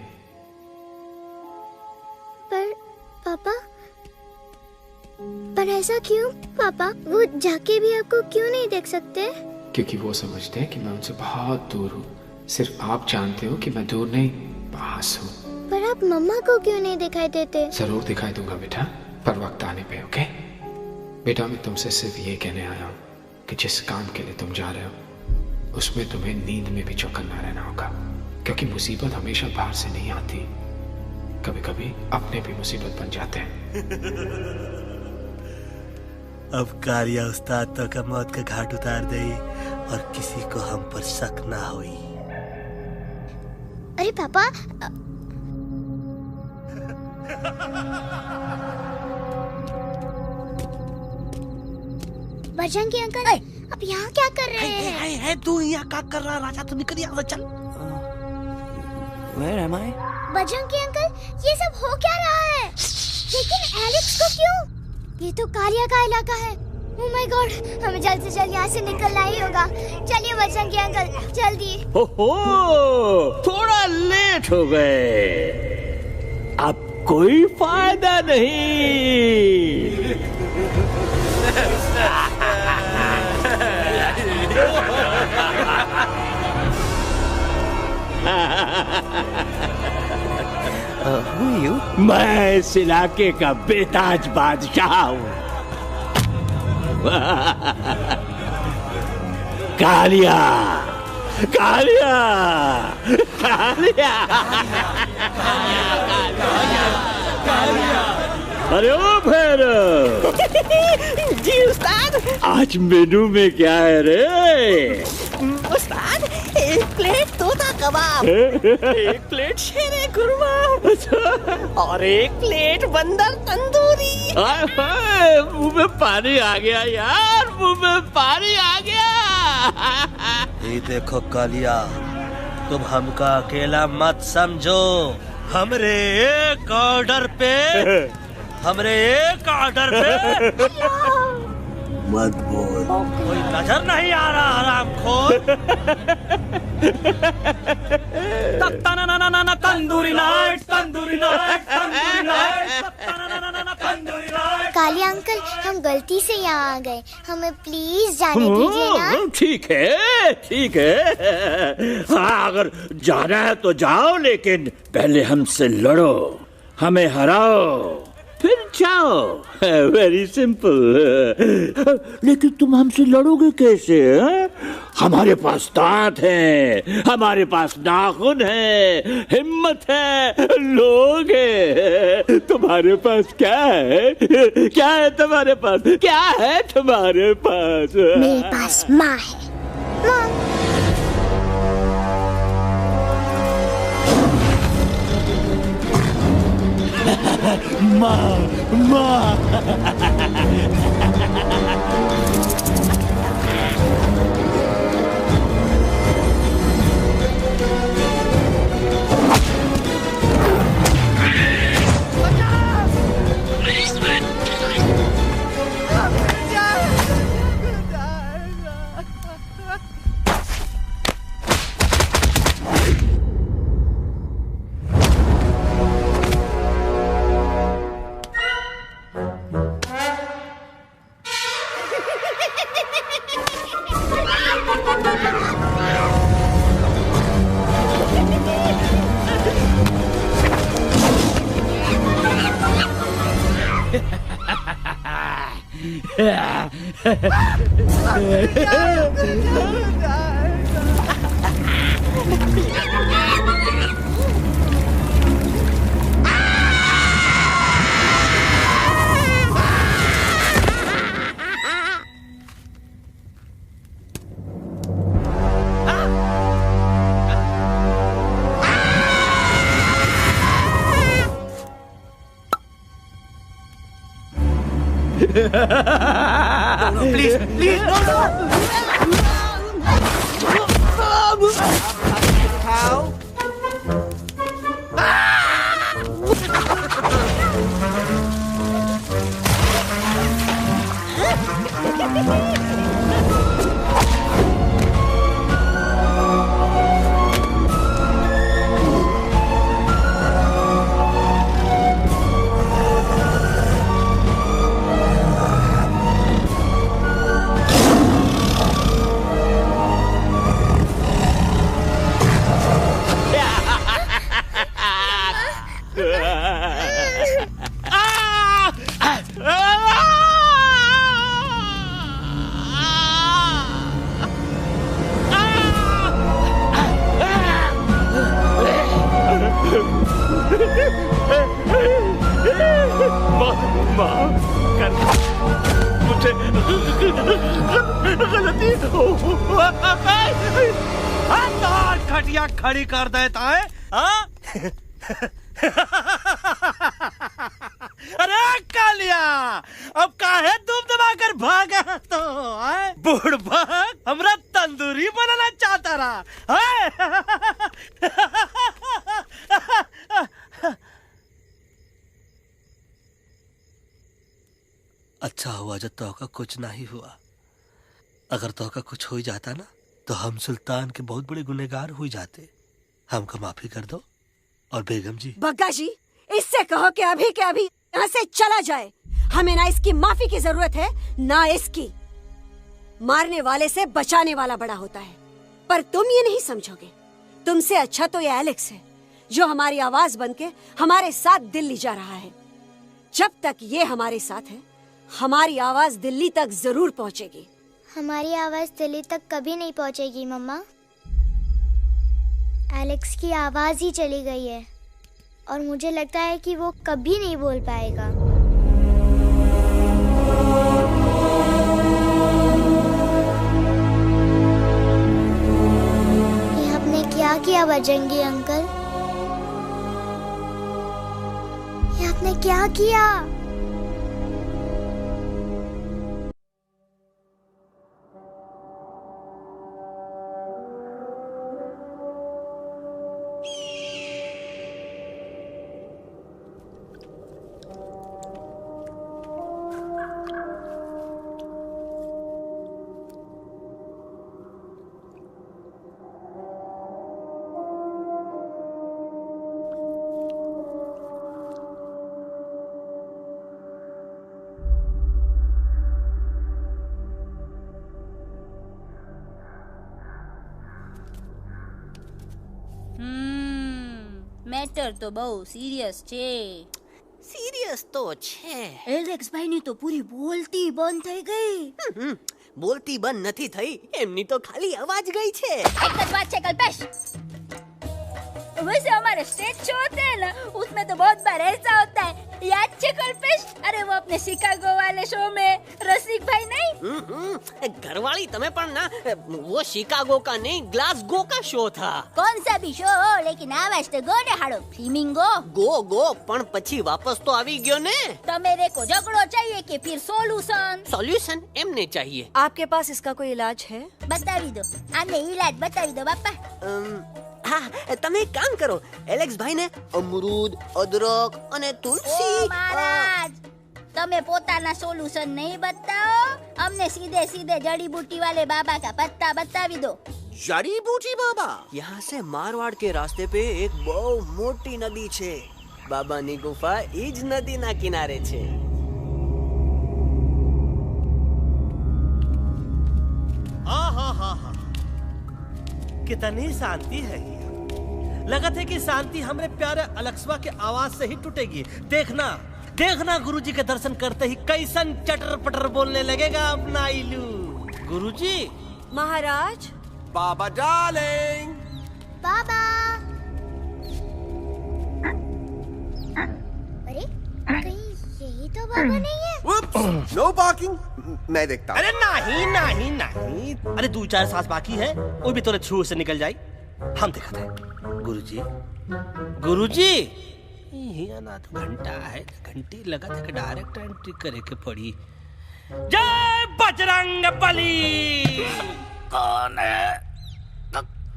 Speaker 1: पर पापा, पर ऐसा क्यों पापा? वो जाके भी आपको क्यों नहीं देख सकते?
Speaker 19: क्योंकि वो समझते हैं कि मैं उनसे बहुत दूर हूँ। सिर्फ आप जानते हो कि मैं दूर नहीं, पास हूँ।
Speaker 1: पर आप मम्मा को क्यों नहीं दिखाई देते?
Speaker 19: जरूर दिखाई दूंगा बेटा, पर वक्त आने पे। ओके बेटा, मैं तुमसे सिर्फ ये कहने आया हूँ कि जिस काम के लिए तुम जा रहे हो उसमें तुम्हें नींद में भी चौकन्ना रहना होगा, क्योंकि मुसीबत हमेशा बाहर से नहीं आती, कभी कभी अपने भी मुसीबत बन जाते हैं।
Speaker 9: अब कालिया उस्ताद तो का मौत का घाट उतार दे और किसी को हम पर शक ना हुई।
Speaker 1: अरे पापा, बजरंगी अंकल, आप यहाँ क्या कर रहे हैं?
Speaker 9: है तू यहाँ क्या कर रहा? राजा तू निकल यहाँ से, चल।
Speaker 15: Where am I?
Speaker 1: Bajrangi uncle, ये सब हो क्या रहा है? लेकिन एलेक्स को क्यों? ये तो कालिया का इलाका है। ओह माय गॉड, हमें जल्द से जल्द यहाँ से निकलना ही होगा। चलिए बजरंगी अंकल, जल्दी।
Speaker 13: ओहो, थोड़ा लेट हो गए, अब कोई फायदा नहीं। मैं इस इलाके का बेताज बादशाह हूँ। कालिया, कालिया, कालिया, अरे ओ फिर
Speaker 15: जी उस्ताद,
Speaker 13: आज मेनू में क्या है रे?
Speaker 15: उस्ताद, 1 प्लेट तोता कबाब, 1 प्लेट शेरे खुरमा,
Speaker 20: और एक प्लेट बंदर तंदूरी।
Speaker 21: हाय हाय, मुंह में पानी आ गया यार, मुंह में पानी आ गया।
Speaker 9: ये देखो कालिया, तुम हमका अकेला मत समझो। हमरे एक ऑर्डर पे मत बोल। कोई नजर नहीं आ रहा हरामखोर।
Speaker 16: Tandoori night, tandoori night, tandoori night, tandoori night.
Speaker 1: Kali uncle, हम गलती से यहाँ आ गए, हमें प्लीज जाने दीजिए ना।
Speaker 21: ठीक है, ठीक है। हाँ, अगर जाना है तो जाओ, लेकिन पहले हमसे लड़ो, हमें हराओ, फिर जाओ। Very simple. लेकिन तुम हमसे लड़ोगे कैसे? हमारे पास दांत है, हमारे पास नाखून है, हिम्मत है, लोग है। तुम्हारे पास क्या है? क्या है तुम्हारे पास? क्या है तुम्हारे पास?
Speaker 1: मेरे पास माँ है।
Speaker 21: माँ।
Speaker 16: प्लीज प्लीज
Speaker 15: उठाओ।
Speaker 9: खटिया खड़ी कर देता है। अरे कालिया, अब काहे धूप दबाकर भागा तो? बुढ़बा हमरा तंदूरी बनाना चाहता रहा। अच्छा हुआ जब तोका कुछ नहीं हुआ। अगर तोका कुछ हो जाता ना तो हम सुल्तान के बहुत बड़े गुनहगार हो जाते। हमको माफी कर दो। और बेगम जी,
Speaker 3: बग्गा जी, इससे कहो कि अभी के अभी यहाँ से चला जाए। हमें ना इसकी माफी की जरूरत है ना इसकी। मारने वाले से बचाने वाला बड़ा होता है, पर तुम ये नहीं समझोगे। तुमसे अच्छा तो ये एलेक्स है जो हमारी आवाज बनके हमारे साथ दिल्ली जा रहा है। जब तक ये हमारे साथ है, हमारी आवाज दिल्ली तक जरूर पहुंचेगी।
Speaker 1: हमारी आवाज दिल्ली तक कभी नहीं पहुंचेगी मम्मा। एलेक्स की आवाज ही चली गई है और मुझे लगता है कि वो कभी नहीं बोल पाएगा। ये आपने क्या किया बजरंगी अंकल? आपने क्या किया?
Speaker 6: મેટર તો બહુ સિરિયસ છે.
Speaker 22: સિરિયસ તો છે.
Speaker 6: એલેક્સ ભાઈ ની તો પૂરી બોલતી બંધ થઈ ગઈ.
Speaker 22: બોલતી બંધ નથી થઈ, એમની તો ખાલી અવાજ ગઈ છે.
Speaker 6: एक बात है कल्पेश, वैसे हमारे स्टेज शो होते हैं ना, उसमें तो बहुत बार ऐसा होता है, याद है कल्पेश? अरे वो अपने शिकागो वाले शो में रसिक भाई नहीं,
Speaker 22: घरवाली तुम्हें पण ना, वो शिकागो का नहीं ग्लासगो का शो था.
Speaker 6: कौन सा भी शो हो, लेकिन आवाज तो गो ने हाड़ो फ्लेमिंगो.
Speaker 22: गो पण પછી वापस तो આવી ગયો ने.
Speaker 6: तो मेरे को झगड़ो चाहिए कि फिर
Speaker 22: सॉल्यूशन एमने चाहिए.
Speaker 3: आपके पास इसका कोई इलाज है?
Speaker 6: बतावी दो, आने इलाज बतावी दो बापा.
Speaker 22: हाँ, તમે એક કામ કરો, એલેક્સ ભાઈ ને અમરૂદ, અદરક અને તુલસી.
Speaker 6: महाराज, તમે પોતાના સોલ્યુશન નહીં बताओ, हमने सीधे सीधे जड़ी बूटी वाले बाबा का पत्ता बतावी दो.
Speaker 22: जड़ी बूटी बाबा? यहाँ से मारवाड़ के रास्ते पे एक बहु मोटी नदी છે. બાબાની ગુફા ઈ જ નદીના કિનારે છે.
Speaker 9: कितनी शांति है ये. लगा था कि शांति हमरे प्यारे अलेक्सवा के आवाज से ही टूटेगी. देखना देखना गुरुजी के दर्शन करते ही कैसन चटर पटर बोलने लगेगा अपना इलू. गुरुजी.
Speaker 3: महाराज.
Speaker 10: बाबा डार्लिंग.
Speaker 1: बाबा. अरे कहीं यही तो बाबा नहीं है?
Speaker 10: No parking. मैं देखता हूँ.
Speaker 9: अरे नहीं नहीं नहीं, अरे 2-4 सांस बाकी है, वो भी तोरे छू से निकल जाए. हम दिखाते हैं. गुरुजी गुरुजी, ये ना तो घंटा है, घंटी लगा था कि डायरेक्ट एंट्री करे के पड़ी. जय बजरंग बली.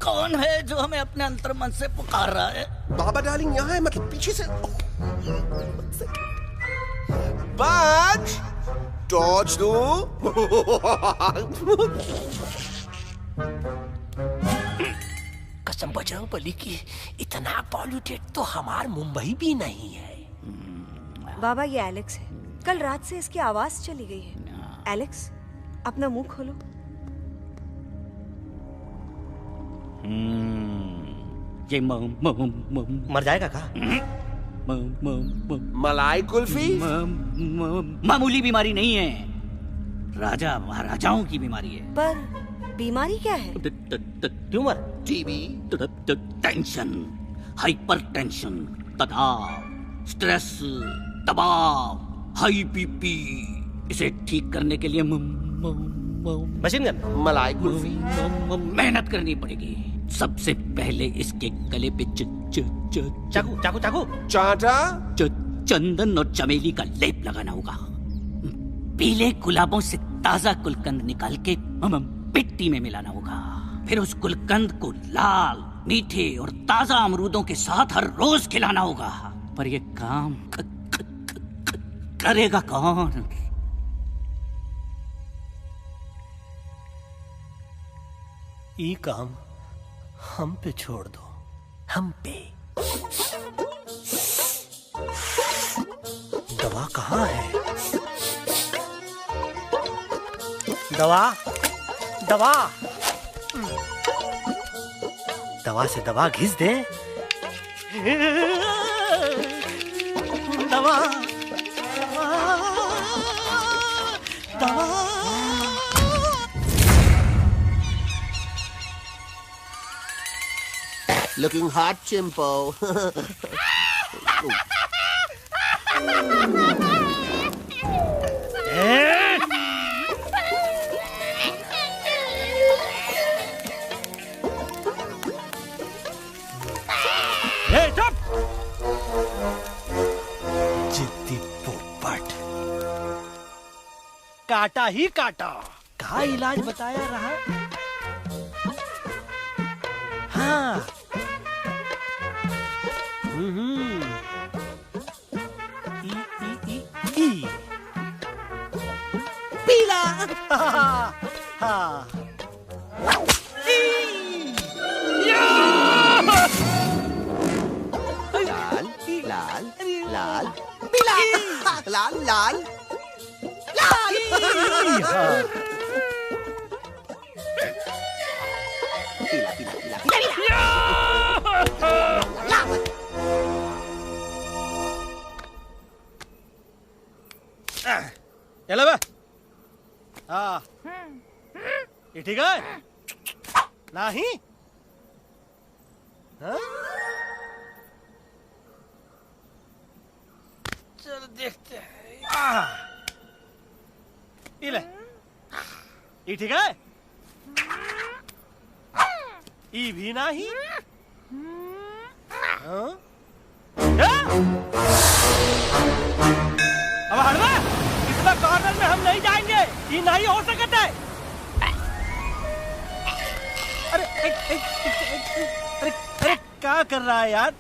Speaker 21: कौन है जो हमें अपने अंतर मन से पुकार रहा है?
Speaker 10: बाबा डार्लिंग यहाँ है, मतलब पीछे से. बाज टॉर्च दो.
Speaker 21: कसम बजरंग बली की, इतना पॉल्यूटेड तो हमार मुंबई भी नहीं है.
Speaker 3: बाबा ये एलेक्स है, कल रात से इसकी आवाज चली गई है. एलेक्स अपना मुंह खोलो.
Speaker 21: ये मर जाएगा का?
Speaker 10: मलाई कुल्फी?
Speaker 21: मामूली बीमारी नहीं है, राजा महाराजाओं की बीमारी है.
Speaker 3: पर बीमारी क्या है?
Speaker 21: Tumour,
Speaker 10: TB,
Speaker 21: tension, hyper tension, तनाव, स्ट्रेस, दबाव, हाई बीपी. इसे ठीक करने के लिए
Speaker 9: मशीन गन,
Speaker 10: मलाई कुल्फी,
Speaker 21: मेहनत करनी पड़ेगी. सबसे पहले इसके गले पे
Speaker 9: चाकू चाकू चाकू
Speaker 10: चाटा,
Speaker 21: चंदन और चमेली का लेप लगाना होगा. पीले गुलाबों से ताजा गुलकंद निकाल के मिट्टी में मिलाना होगा. फिर उस गुलकंद को लाल, मीठे और ताजा अमरूदों के साथ हर रोज खिलाना होगा. पर ये काम करेगा कौन?
Speaker 9: ये काम हम पे छोड़ दो. हम पे. दवा कहाँ है? दवा दवा दवा से दवा घिस दे. दवा दवा.
Speaker 10: Looking hot, Chimpo.
Speaker 9: काटा ही काटा। कहाँ इलाज बताया रहा? हाँ। ई पीला। हाँ।
Speaker 10: लाल लाल लाल पीला लाल लाल लाल। पीला पीला पीला
Speaker 9: चलो बे। हाँ ये ठीक है नहीं? हाँ? चलो देखते हैं। ये ले, ये ठीक है? ये भी नहीं? हाँ? अब हटवा, इतना कॉर्नर में हम नहीं जाएंगे, ये नहीं हो सकता है। अरे अरे अरे क्या कर रहा है यार?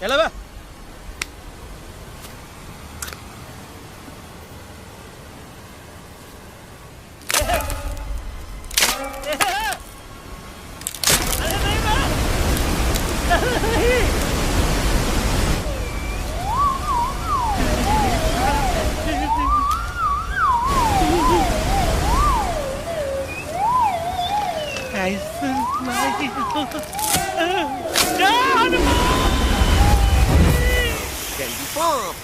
Speaker 9: चलो बे।
Speaker 10: Candy pop,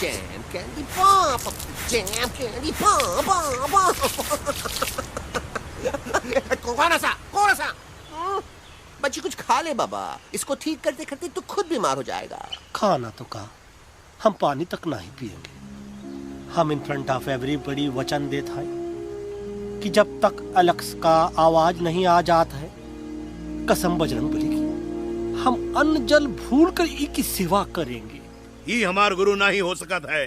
Speaker 10: jam, candy pop, jam, candy pop, कौन सा? बच्ची कुछ खा ले बाबा, इसको ठीक करते करते तो खुद बीमार हो जाएगा।
Speaker 9: खाना तो कहा, हम पानी तक नहीं पिएंगे। हम इन फ्रंट ऑफ एवरीबॉडी वचन देता है कि जब तक एलेक्स का आवाज नहीं आ जाता है, कसम बजरंगबली की, हम अन्न जल भूल कर की सेवा करेंगे।
Speaker 11: ये हमार गुरु नहीं हो सकत है।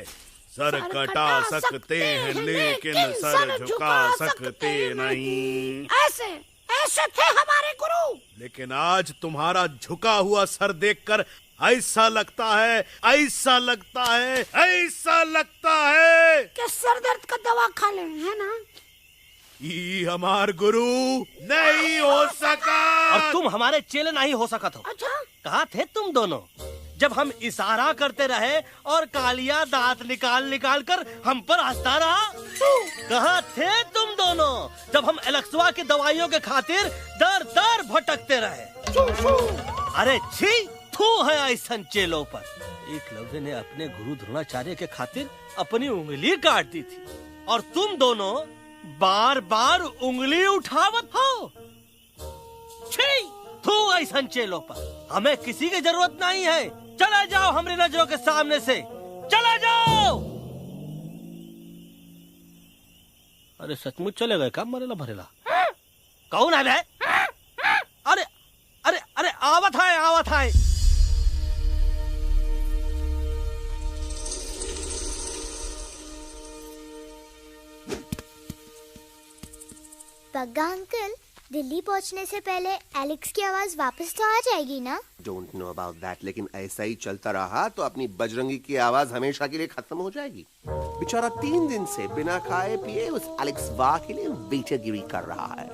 Speaker 11: सर कटा सकते हैं लेकिन सर झुका सकते नहीं।
Speaker 14: ऐसे ऐसे थे हमारे गुरु।
Speaker 11: लेकिन आज तुम्हारा झुका हुआ सर देखकर ऐसा लगता है
Speaker 14: कि सर दर्द का दवा खा ले, है ना?
Speaker 11: ये हमार गुरु नहीं हो सका।
Speaker 9: और तुम हमारे चेले नहीं हो सका तो।
Speaker 14: अच्छा?
Speaker 9: कहाँ थे तुम दोनों जब हम इशारा करते रहे और कालिया दांत निकाल कर हम पर हंसता रहा? कहाँ थे तुम दोनों जब हम एलेक्सवा की दवाइयों के खातिर दर दर भटकते रहे? अरे छी, थू है ऐसा चेलों पर। एकलव्य ने अपने गुरु द्रोणाचार्य के खातिर अपनी उंगली काट दी थी और तुम दोनों बार बार उंगली उठावत हो। छी, थू ऐसा चेलों पर। हमें किसी की जरूरत नहीं है। चला जाओ हमारी नजरों के सामने से, चला जाओ। अरे सचमुच चले गए क्या? मरेला भरेला कौन है बे? अरे अरे अरे आवत है।
Speaker 1: पग्गा अंकल, दिल्ली पहुंचने से पहले एलेक्स की आवाज वापस तो आ जाएगी ना?
Speaker 10: डोंट नो अबाउट दैट, लेकिन ऐसा ही चलता रहा तो अपनी बजरंगी की आवाज हमेशा के लिए खत्म हो जाएगी। बेचारा 3 दिन से बिना खाए पिए उस एलेक्स वाह के लिए वेटरगिरी कर रहा है।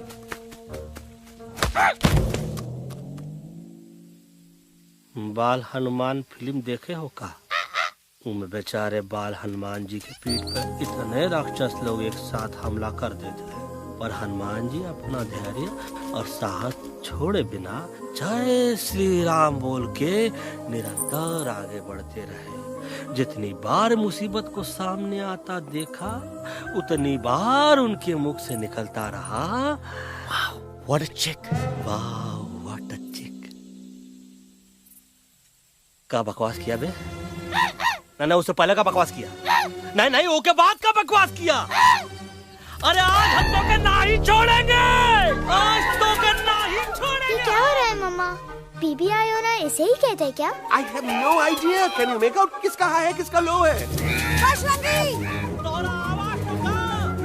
Speaker 9: बाल हनुमान फिल्म देखे हो का? उनमें बेचारे बाल हनुमान जी के पीठ पर इतने राक्षस लोग एक साथ हमला कर देते हैं, पर हनुमान जी अपना धैर्य और साहस छोड़े बिना जय श्री राम बोल के निरंतर आगे बढ़ते रहे। जितनी बार मुसीबत को सामने आता देखा, उतनी बार उनके मुख से निकलता रहा, वाह व्हाट अ चिक, वाह व्हाट अ चिक। का बकवास किया बे? ना उससे पहले का बकवास किया? नहीं ओके बाद का बकवास किया। अरे आज हम तो के नहीं छोड़ेंगे, आज तो के नहीं छोड़ेंगे।
Speaker 1: ये क्या हो रहा है मम्मा? बीबी आई हो ना, ऐसे ही कहते हैं क्या?
Speaker 10: I have no idea. Can you make out किसका हाई है किसका लो है?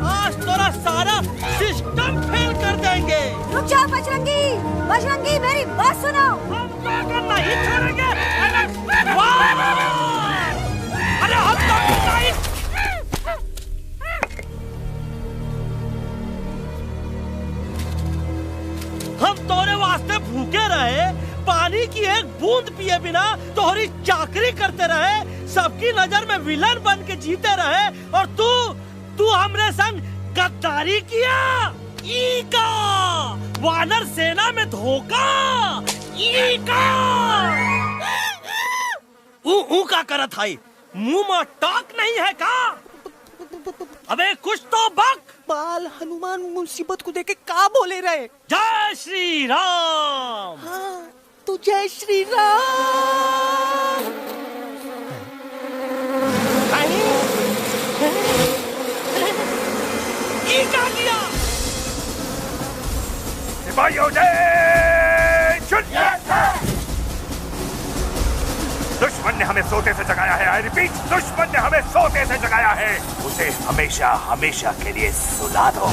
Speaker 9: आज तोरा सारा सिस्टम फेल कर देंगे।
Speaker 3: रुक जाओ बजरंगी, बजरंगी मेरी बात सुनो।
Speaker 9: हम तो नहीं छोड़ेंगे। अरे हम तो नहीं। हम तोरे वास्ते भूखे रहे, पानी की एक बूंद पिए बिना तोहरी चाकरी करते रहे, सबकी नजर में विलन बन के जीते रहे, और तू हमरे संग गद्दारी किया। ईका वानर सेना में धोखा। ईका ऊ का करत है, मुंह में टाक नहीं है का? अबे कुछ तो बक।
Speaker 15: बाल हनुमान मुसीबत को देखे का बोले रहे?
Speaker 9: जय श्री राम।
Speaker 15: हाँ, तो जय श्री राम।
Speaker 9: ये क्या किया?
Speaker 7: सिपाहियों दुश्मन ने हमें सोते से जगाया है। आई रिपीट, दुश्मन ने हमें सोते से जगाया है। उसे हमेशा हमेशा के लिए सुला दो।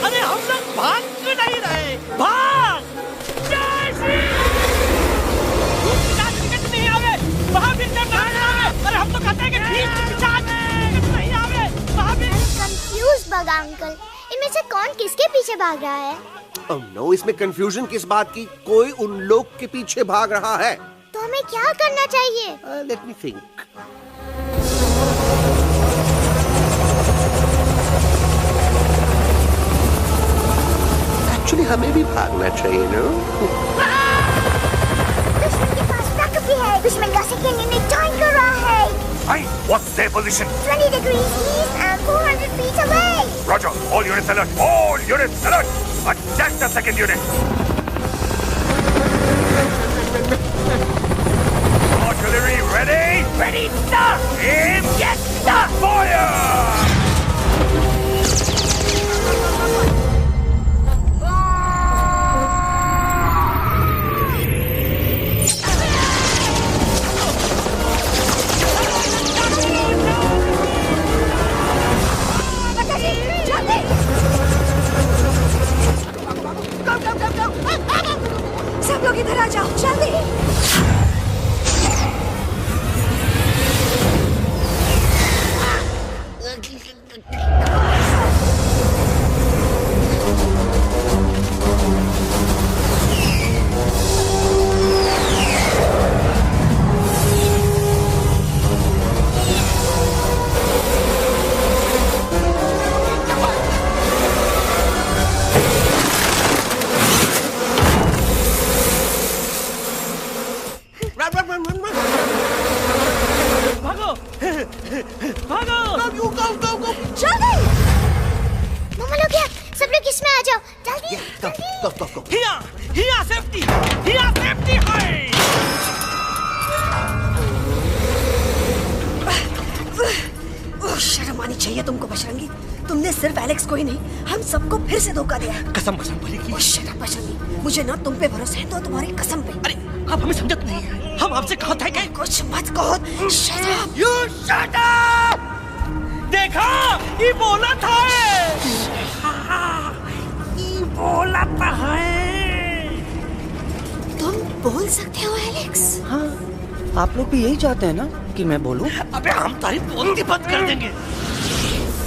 Speaker 9: अरे हम लोग भाग क्यों नहीं रहे? भाग! जय श्री नहीं आवे, वहाँ भी नहीं आवे। अरे हम तो कहते हैं कि नहीं आवे, वहाँ भी।
Speaker 1: कंफ्यूज बगा अंकल, इनमें से कौन किसके पीछे भाग रहा है?
Speaker 10: Oh no, इसमें कंफ्यूजन किस बात की? कोई उन लोग के पीछे भाग रहा है।
Speaker 1: तो हमें क्या करना चाहिए?
Speaker 10: Let me think. Actually, हमें भी भागना चाहिए, no?
Speaker 1: दुश्मन के पास बैकअप भी है। दुश्मन का सेकंड यूनिट ज्वाइन कर रहा है।
Speaker 7: Hey, what's their position?
Speaker 1: 20 degrees east and 400 feet away.
Speaker 7: Roger, all units alert. All units alert. Attack the second unit. Artillery ready? Ready, sir. Aim. Yes, sir. Fire!
Speaker 3: सब लोग इधर आ जाओ, जल्दी। शर्म आनी चाहिए तुमको बजरंगी। तुमने सिर्फ एलेक्स को ही नहीं, हम सबको फिर से धोखा दिया है।
Speaker 9: कसम बोली की।
Speaker 3: बजरंगी, मुझे ना तुम पे भरोसा है, तो तुम्हारी कसम पे।
Speaker 9: अरे आप हमें समझत नहीं है। हम आपसे कहा था कि
Speaker 3: कुछ मत कहो। Shut up.
Speaker 9: You shut up. देखा, ये बोला था। ये बोला था है।
Speaker 3: तुम बोल सकते हो एलेक्स?
Speaker 15: हाँ, आप लोग भी यही चाहते हैं ना कि मैं बोलूं?
Speaker 9: अबे हम तारी बोलती बंद कर देंगे।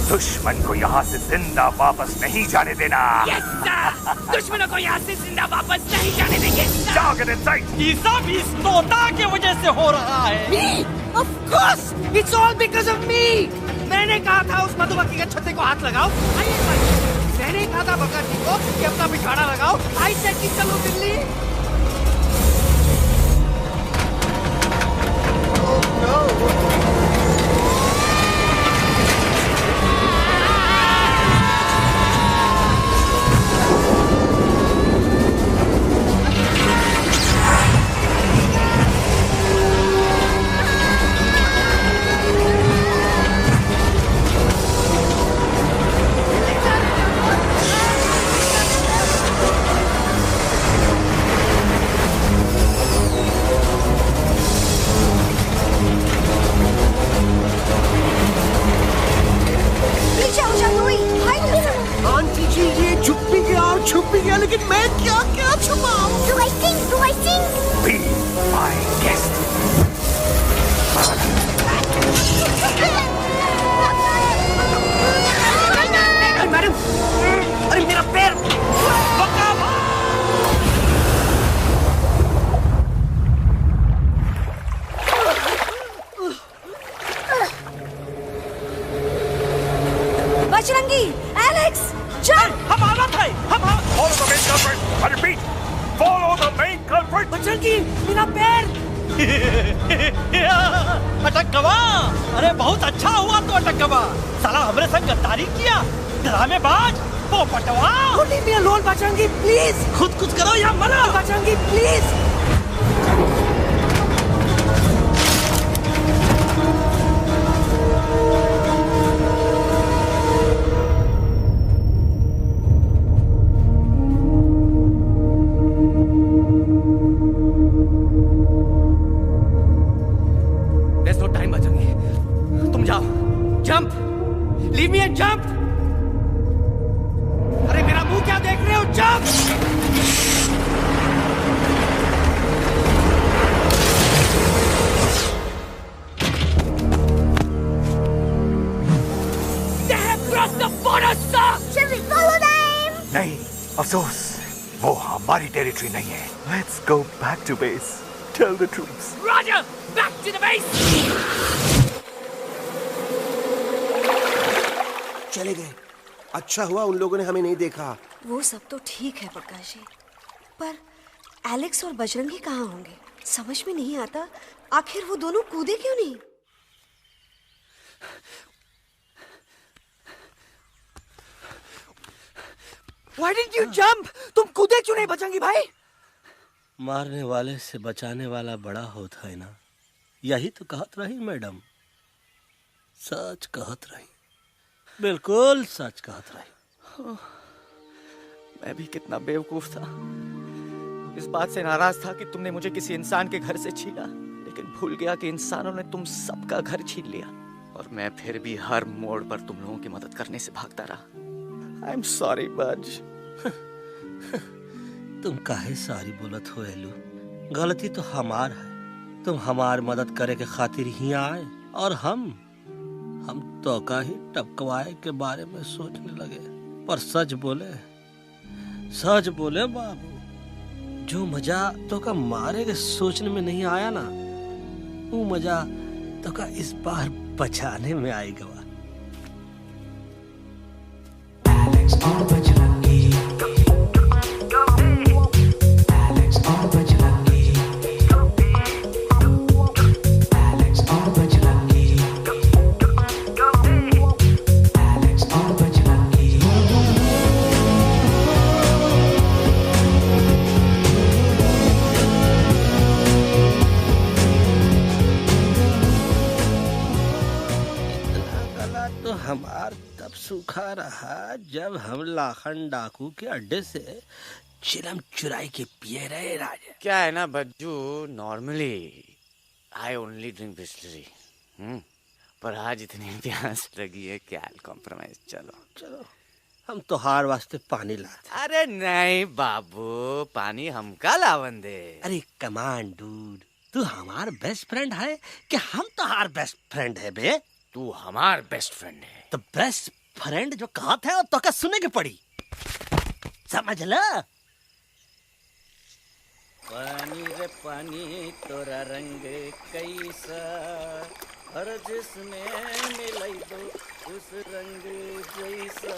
Speaker 7: दुश्मन को यहाँ से जिंदा वापस नहीं जाने देना।
Speaker 9: Yes, sir. दुश्मनों को यहाँ से जिंदा वापस नहीं जाने देंगे।
Speaker 7: जाओ get inside.
Speaker 9: ये सब इस तोता की वजह से हो रहा है।
Speaker 15: Me? Of course, it's all because of me. मैंने कहा था उस मधुमक्खी के छत्ते को हाथ लगाओ। मैंने कहा था बकर जी को कि अपना पिछवाड़ा लगाओ। आई सेड कि चलो दिल्ली।
Speaker 14: क्या क्या छुपाऊं?
Speaker 1: Do I sing? Do I sing?
Speaker 7: Be my guest.
Speaker 15: Madam, अरे मेरा पैर!
Speaker 3: Bajrangi, Alex, jump!
Speaker 15: हम आवा थे, हम
Speaker 7: Follow the main culprit. I repeat, follow the main culprit.
Speaker 15: Bajrangi, मेरा पैर!
Speaker 9: अटक गवा। अरे बहुत अच्छा हुआ तो अटक गवा। साला हमरे संग गद्दारी किया, ड्रामेबाज, पोपटवा।
Speaker 15: Leave me alone, Bajrangi, please.
Speaker 9: खुद कुछ करो या मरो।
Speaker 15: Bajrangi, please. There's no time, Bajrangi. तुम जाओ, jump, leave me and jump। अरे मेरा मुंह क्या देख रहे हो? jump! They have crossed the border, sir!
Speaker 1: Shall we follow them?
Speaker 7: नहीं, अफसोस, वो हमारी टेरिटरी नहीं है। Let's go back to base. Tell the troops.
Speaker 15: Roger, back to the base!
Speaker 10: चले गए। अच्छा हुआ उन लोगों ने हमें नहीं देखा।
Speaker 3: वो सब तो ठीक है प्रकाश जी, पर एलेक्स और बजरंगी कहाँ होंगे? समझ में नहीं आता, आखिर वो दोनों कूदे क्यों नहीं?
Speaker 15: Why didn't you jump? तुम कूदे क्यों नहीं बजरंगी भाई?
Speaker 9: मारने वाले से बचाने वाला बड़ा होता है ना, यही तो कहत रही मैडम। सच कहत रही, बिल्कुल सच कहत रही।
Speaker 15: मैं भी कितना बेवकूफ था। इस बात से नाराज था कि तुमने मुझे किसी इंसान के घर से छीना, लेकिन भूल गया कि इंसानों ने तुम सबका घर छीन लिया, और मैं फिर भी हर मोड़ पर तुम लोगों की मदद करने से भागता रहा। I'm sorry, बज।
Speaker 9: तुम काहे सारी बोलत हो एलू? गलती तो हमार है। तुम हमार मदद करे के खातिर ही आए, और हम तो का ही टपकवाए के बारे में सोचने लगे। पर सच बोले बाबू, जो मजा तो का मारे के सोचने में नहीं आया ना, वो मजा तो का इस बार बचाने में आएगा। हमार तब सूखा रहा जब हम लाखन डाकू के अड्डे से चिलम चुराई के पिए रहे राजा।
Speaker 15: क्या है ना Bajju, normally I only drink Bisleri, पर आज इतनी प्यास लगी है क्या कॉम्प्रोमाइज। चलो
Speaker 9: हम तो हार वास्ते पानी लाते।
Speaker 15: अरे नहीं बाबू, पानी हमका लावन दे।
Speaker 9: अरे कमान डूड, तू हमार बेस्ट फ्रेंड है कि हम तो हार बेस्ट फ्रेंड है बे?
Speaker 15: तू हमार बेस्ट फ्रेंड है।
Speaker 9: तो बेस्ट फ्रेंड जो कहत है तो का सुने के पड़ी, समझ ला।
Speaker 4: पानी रे पानी तोरा रंग कैसा, हर जिसमें मिलाई दो उस रंग जैसा।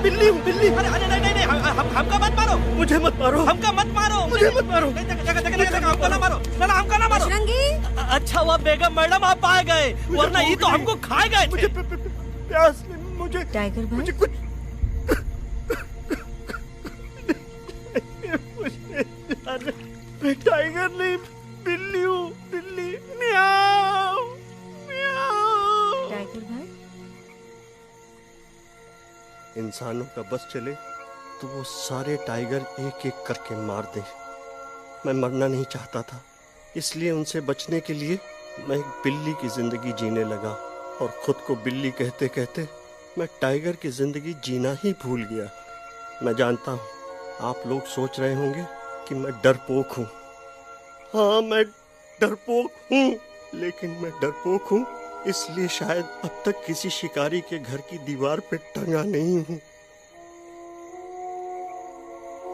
Speaker 9: बिल्ली हूँ, बिल्ली। अरे नहीं, हमका मत मारो। मुझे मत मारो। हमका मत मारो। मुझे मत मारो। हमको ना मारो। ना हमका ना मारो। अच्छा हुआ बेगम मैडम आप आ गए, वरना ये तो हमको खा गए। मुझे प्यास नहीं, मुझे
Speaker 3: टाइगर भाई,
Speaker 9: मुझे कुछ मैं टाइगर नहीं, बिल्ली हूँ, बिल्ली। म्याऊ म्याऊ।
Speaker 3: टाइगर भाई,
Speaker 10: इंसानों का बस चले
Speaker 8: तो वो सारे टाइगर एक एक करके मार दे। मैं मरना नहीं चाहता था, इसलिए उनसे बचने के लिए मैं एक बिल्ली की जिंदगी जीने लगा और खुद को बिल्ली कहते कहते मैं टाइगर की जिंदगी जीना ही भूल गया। मैं जानता हूँ आप लोग सोच रहे होंगे कि मैं डरपोक हूँ। हाँ, मैं डरपोक हूँ, लेकिन मैं डरपोक हूँ इसलिए शायद अब तक किसी शिकारी के घर की दीवार पे टंगा नहीं हूँ।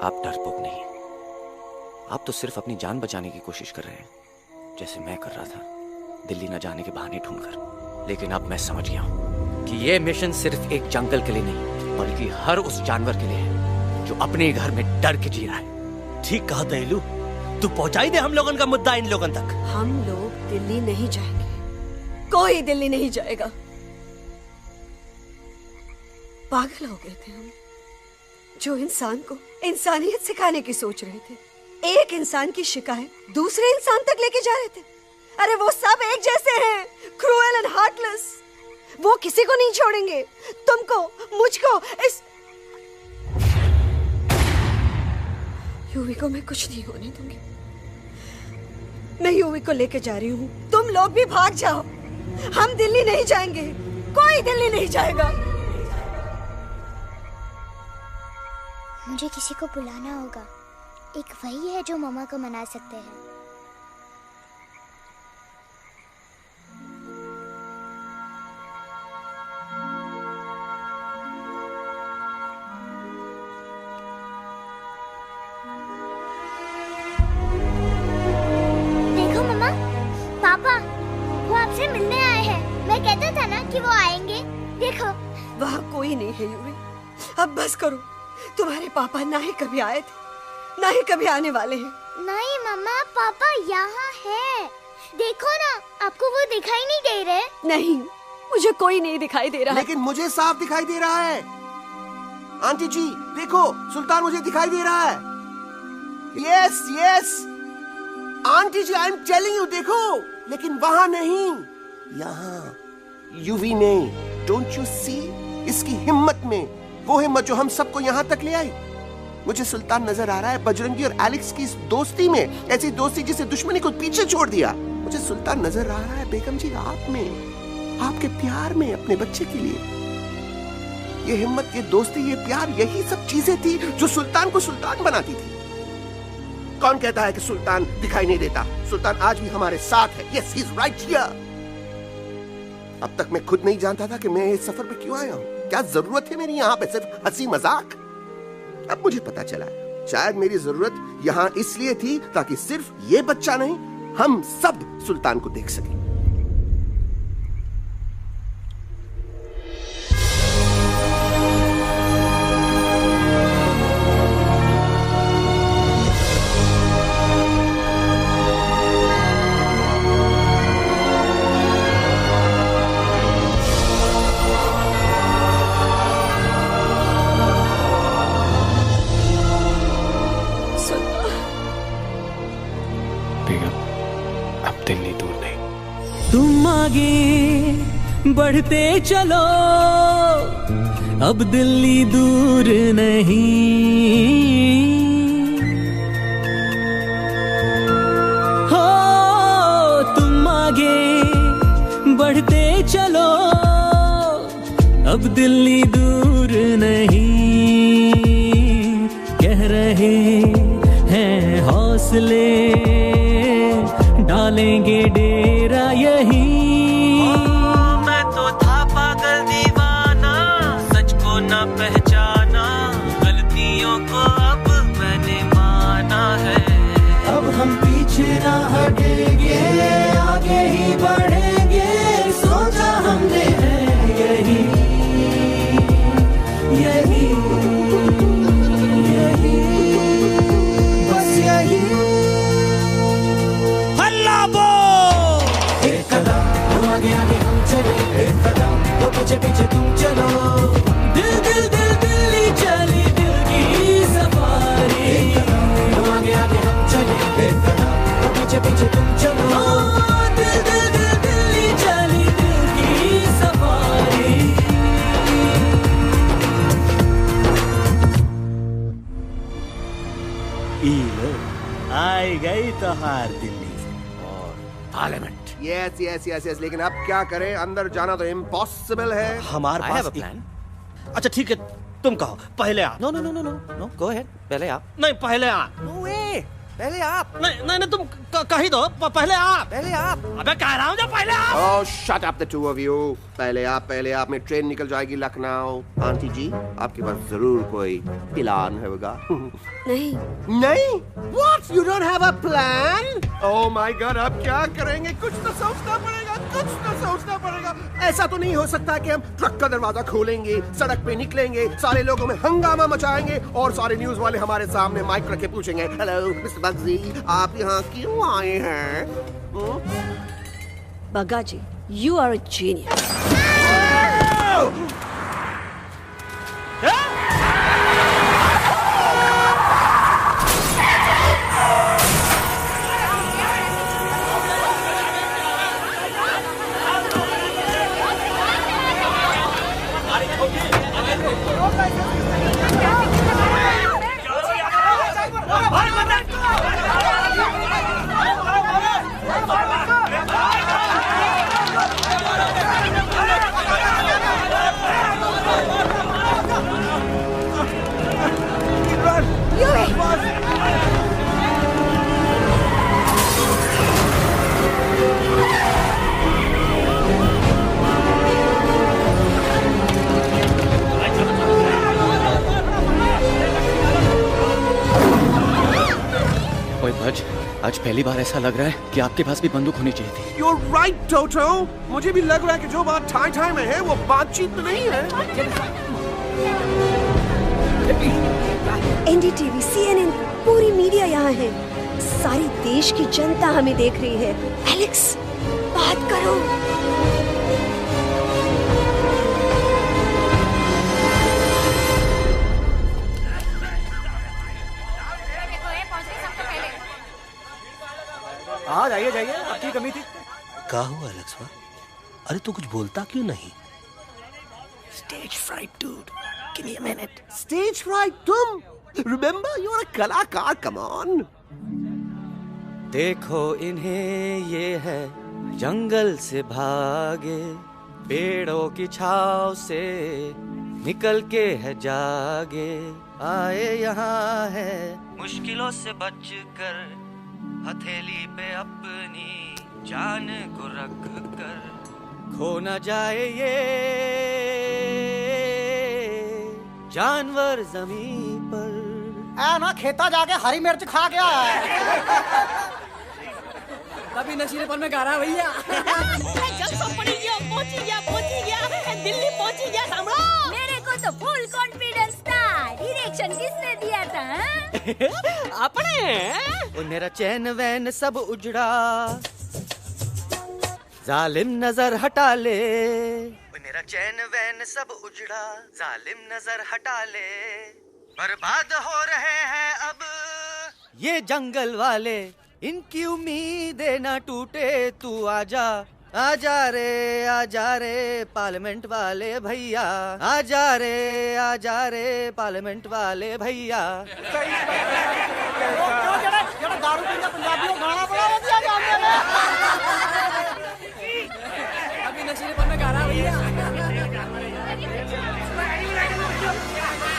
Speaker 12: आप डरपोक नहीं, आप तो सिर्फ अपनी जान बचाने की कोशिश कर रहे हैं, जैसे मैं कर रहा था दिल्ली न जाने के बहाने ढूंढकर। लेकिन अब मैं समझ गया हूँ कि ये मिशन सिर्फ एक जंगल के लिए नहीं, बल्कि हर उस जानवर के लिए है जो अपने घर में डर के जी रहा है।
Speaker 9: ठीक कहा दयालु, तू पहुंचाई दे हम लोगन का मुद्दा इन लोगन तक।
Speaker 3: हम लोग दिल्ली नहीं जाएंगे, कोई दिल्ली नहीं जाएगा। पागल हो गए थे हम, जो इंसान को इंसानियत सिखाने की सोच रहे थे, एक इंसान की शिकायत दूसरे इंसान तक लेके जा रहे थे। अरे वो सब एक जैसे हैं, क्रूएल एंड हार्टलेस। वो किसी को नहीं छोड़ेंगे, तुमको, मुझको, इस यूवी को मैं कुछ नहीं होने दूंगी। मैं यूवी को लेके जा रही हूँ, तुम लोग भी भाग जाओ। हम दिल्ली नहीं जाएंगे, कोई दिल्ली नहीं जाएगा।
Speaker 1: मुझे किसी को बुलाना होगा, एक वही है जो मम्मा को मना सकते हैं। देखो मम्मा, पापा वो आपसे मिलने आए हैं। मैं कहता था ना कि वो आएंगे। देखो
Speaker 3: वहाँ कोई नहीं है यूवी, अब बस करो। तुम्हारे पापा ना ही कभी आए थे, ना ही कभी आने वाले हैं।
Speaker 1: नहीं मम्मा, पापा यहाँ है। देखो ना, आपको वो दिखाई नहीं दे रहे?
Speaker 3: नहीं, मुझे कोई नहीं दिखाई दे रहा।
Speaker 10: लेकिन मुझे साफ दिखाई दे रहा है। आंटी जी देखो, सुल्तान मुझे दिखाई दे रहा है। Yes yes aunty ji, I am telling you, देखो। लेकिन वहां नहीं, यहाँ यूवी ने। डोंट यू सी इसकी हिम्मत में, वो हिम्मत जो हम सबको यहाँ तक ले आई। मुझे सुल्तान नजर आ रहा है बजरंगी और एलेक्स की इस दोस्ती में, ऐसी दोस्ती जिसे दुश्मनी को पीछे छोड़ दिया। मुझे सुल्तान नजर आ रहा है बेगम जी आप में, आपके प्यार में अपने बच्चे के लिए। ये हिम्मत, ये दोस्ती, ये प्यार, यही सब चीजें थी जो सुल्तान को सुल्तान बनाती थी। कौन कहता है कि सुल्तान दिखाई नहीं देता? सुल्तान आज भी हमारे साथ है। Yes, he is right here. अब तक मैं खुद नहीं जानता था कि मैं इस सफर पे क्यों आया हूँ। क्या जरूरत है मेरी यहाँ पे सिर्फ हंसी मजाक? अब मुझे पता चला, शायद मेरी जरूरत यहाँ इसलिए थी ताकि सिर्फ ये बच्चा नहीं, हम सब सुल्तान को देख सकें।
Speaker 16: तुम आगे बढ़ते चलो, अब दिल्ली दूर नहीं। हो तुम आगे बढ़ते चलो, अब दिल्ली दूर नहीं। कह रहे हैं हौसले, डालेंगे डेरा यही। मैं तो था पागल दीवाना, सच को ना पहचाना, गलतियों को अब मैंने माना है। अब हम पीछे ना हटेंगे, आगे ही बढ़ेंगे, सोचा हमने है यही यही यही, बस यही।
Speaker 17: एक कदम
Speaker 9: लो आई गई तो हार दिल्ली
Speaker 12: और parliament.
Speaker 10: Yes yes yes yes, लेकिन अब क्या करें, अंदर जाना तो इम्पॉसिबल है।
Speaker 9: हमारे पास
Speaker 12: प्लान।
Speaker 9: अच्छा ठीक है, तुम कहो पहले आप।
Speaker 12: No no no no no no, go ahead, पहले आप।
Speaker 9: नहीं पहले आप।
Speaker 12: नो वे, पहले आप।
Speaker 9: नहीं नहीं, तुम कही दो, पहले आप।
Speaker 12: पहले आप।
Speaker 9: अबे कह रहा हूँ जो पहले आप।
Speaker 10: Oh shut up the two of you. पहले आप में ट्रेन निकल जाएगी लखनऊ। आंटी जी, आपके पास जरूर कोई प्लान होगा।
Speaker 3: नहीं
Speaker 10: नहीं? What? You don't have a plan? Oh my God, अब क्या करेंगे? कुछ तो सोचना पड़ेगा, कुछ तो सोचना पड़ेगा। ऐसा तो नहीं हो सकता कि हम ट्रक का दरवाजा खोलेंगे, सड़क पे निकलेंगे, सारे लोगों में हंगामा मचाएंगे और सारे न्यूज वाले हमारे सामने माइक रख के पूछेंगे, हेलो मिस्टर बग्जी, आप यहाँ क्यों आए हैं?
Speaker 3: बग्गा जी, you are a genius.
Speaker 12: आज पहली बार ऐसा लग रहा है कि आपके पास भी बंदूक होनी चाहिए थी।
Speaker 10: You're right, Toto. मुझे भी लग रहा है कि जो बात ठाई में है वो बातचीत में नहीं है।
Speaker 3: NDTV, CNN, पूरी मीडिया यहाँ है। सारी देश की जनता हमें देख रही है। एलेक्स, बात करो।
Speaker 15: हाँ जाइए जाइए, आपकी कमी थी।
Speaker 9: क्या हुआ एलेक्स? अरे तू कुछ बोलता क्यों नहीं?
Speaker 10: Stage fright, dude. Give me a minute. Stage fright, तुम? Remember, you're a कलाकार. Come on.
Speaker 12: देखो इन्हें, ये है जंगल से भागे, पेड़ों की छाव से निकल के है जागे, आए यहाँ है मुश्किलों से बचकर, हथेली पे अपनी जान को रख कर, खो न जाए ये जानवर जमीन पर।
Speaker 14: ना खेता जाके हरी मिर्च खा गया है।
Speaker 17: कभी नशीलेपन में गा रहा भैया।
Speaker 6: पहुंची गया, दिल्ली पहुंची गया। सामने मेरे को तो फुल कॉन्फिडेंस था। डायरेक्शन किसने दिया था?
Speaker 12: अपने। मेरा चैन वैन सब उजड़ा, जालिम नजर हटा ले। मेरा चैन वैन सब उजड़ा, जालिम नजर हटा ले, बर्बाद हो रहे हैं अब ये जंगल वाले, इनकी उम्मीदें ना टूटे, तू आजा आजा रे पार्लियामेंट वाले भैया, आजा रे पार्लियामेंट वाले भैया।
Speaker 14: दारू पीने पंजाबियों गाना बड़ा दिया जाने में।
Speaker 17: कभी नशीलेपन में गा रहा भैया।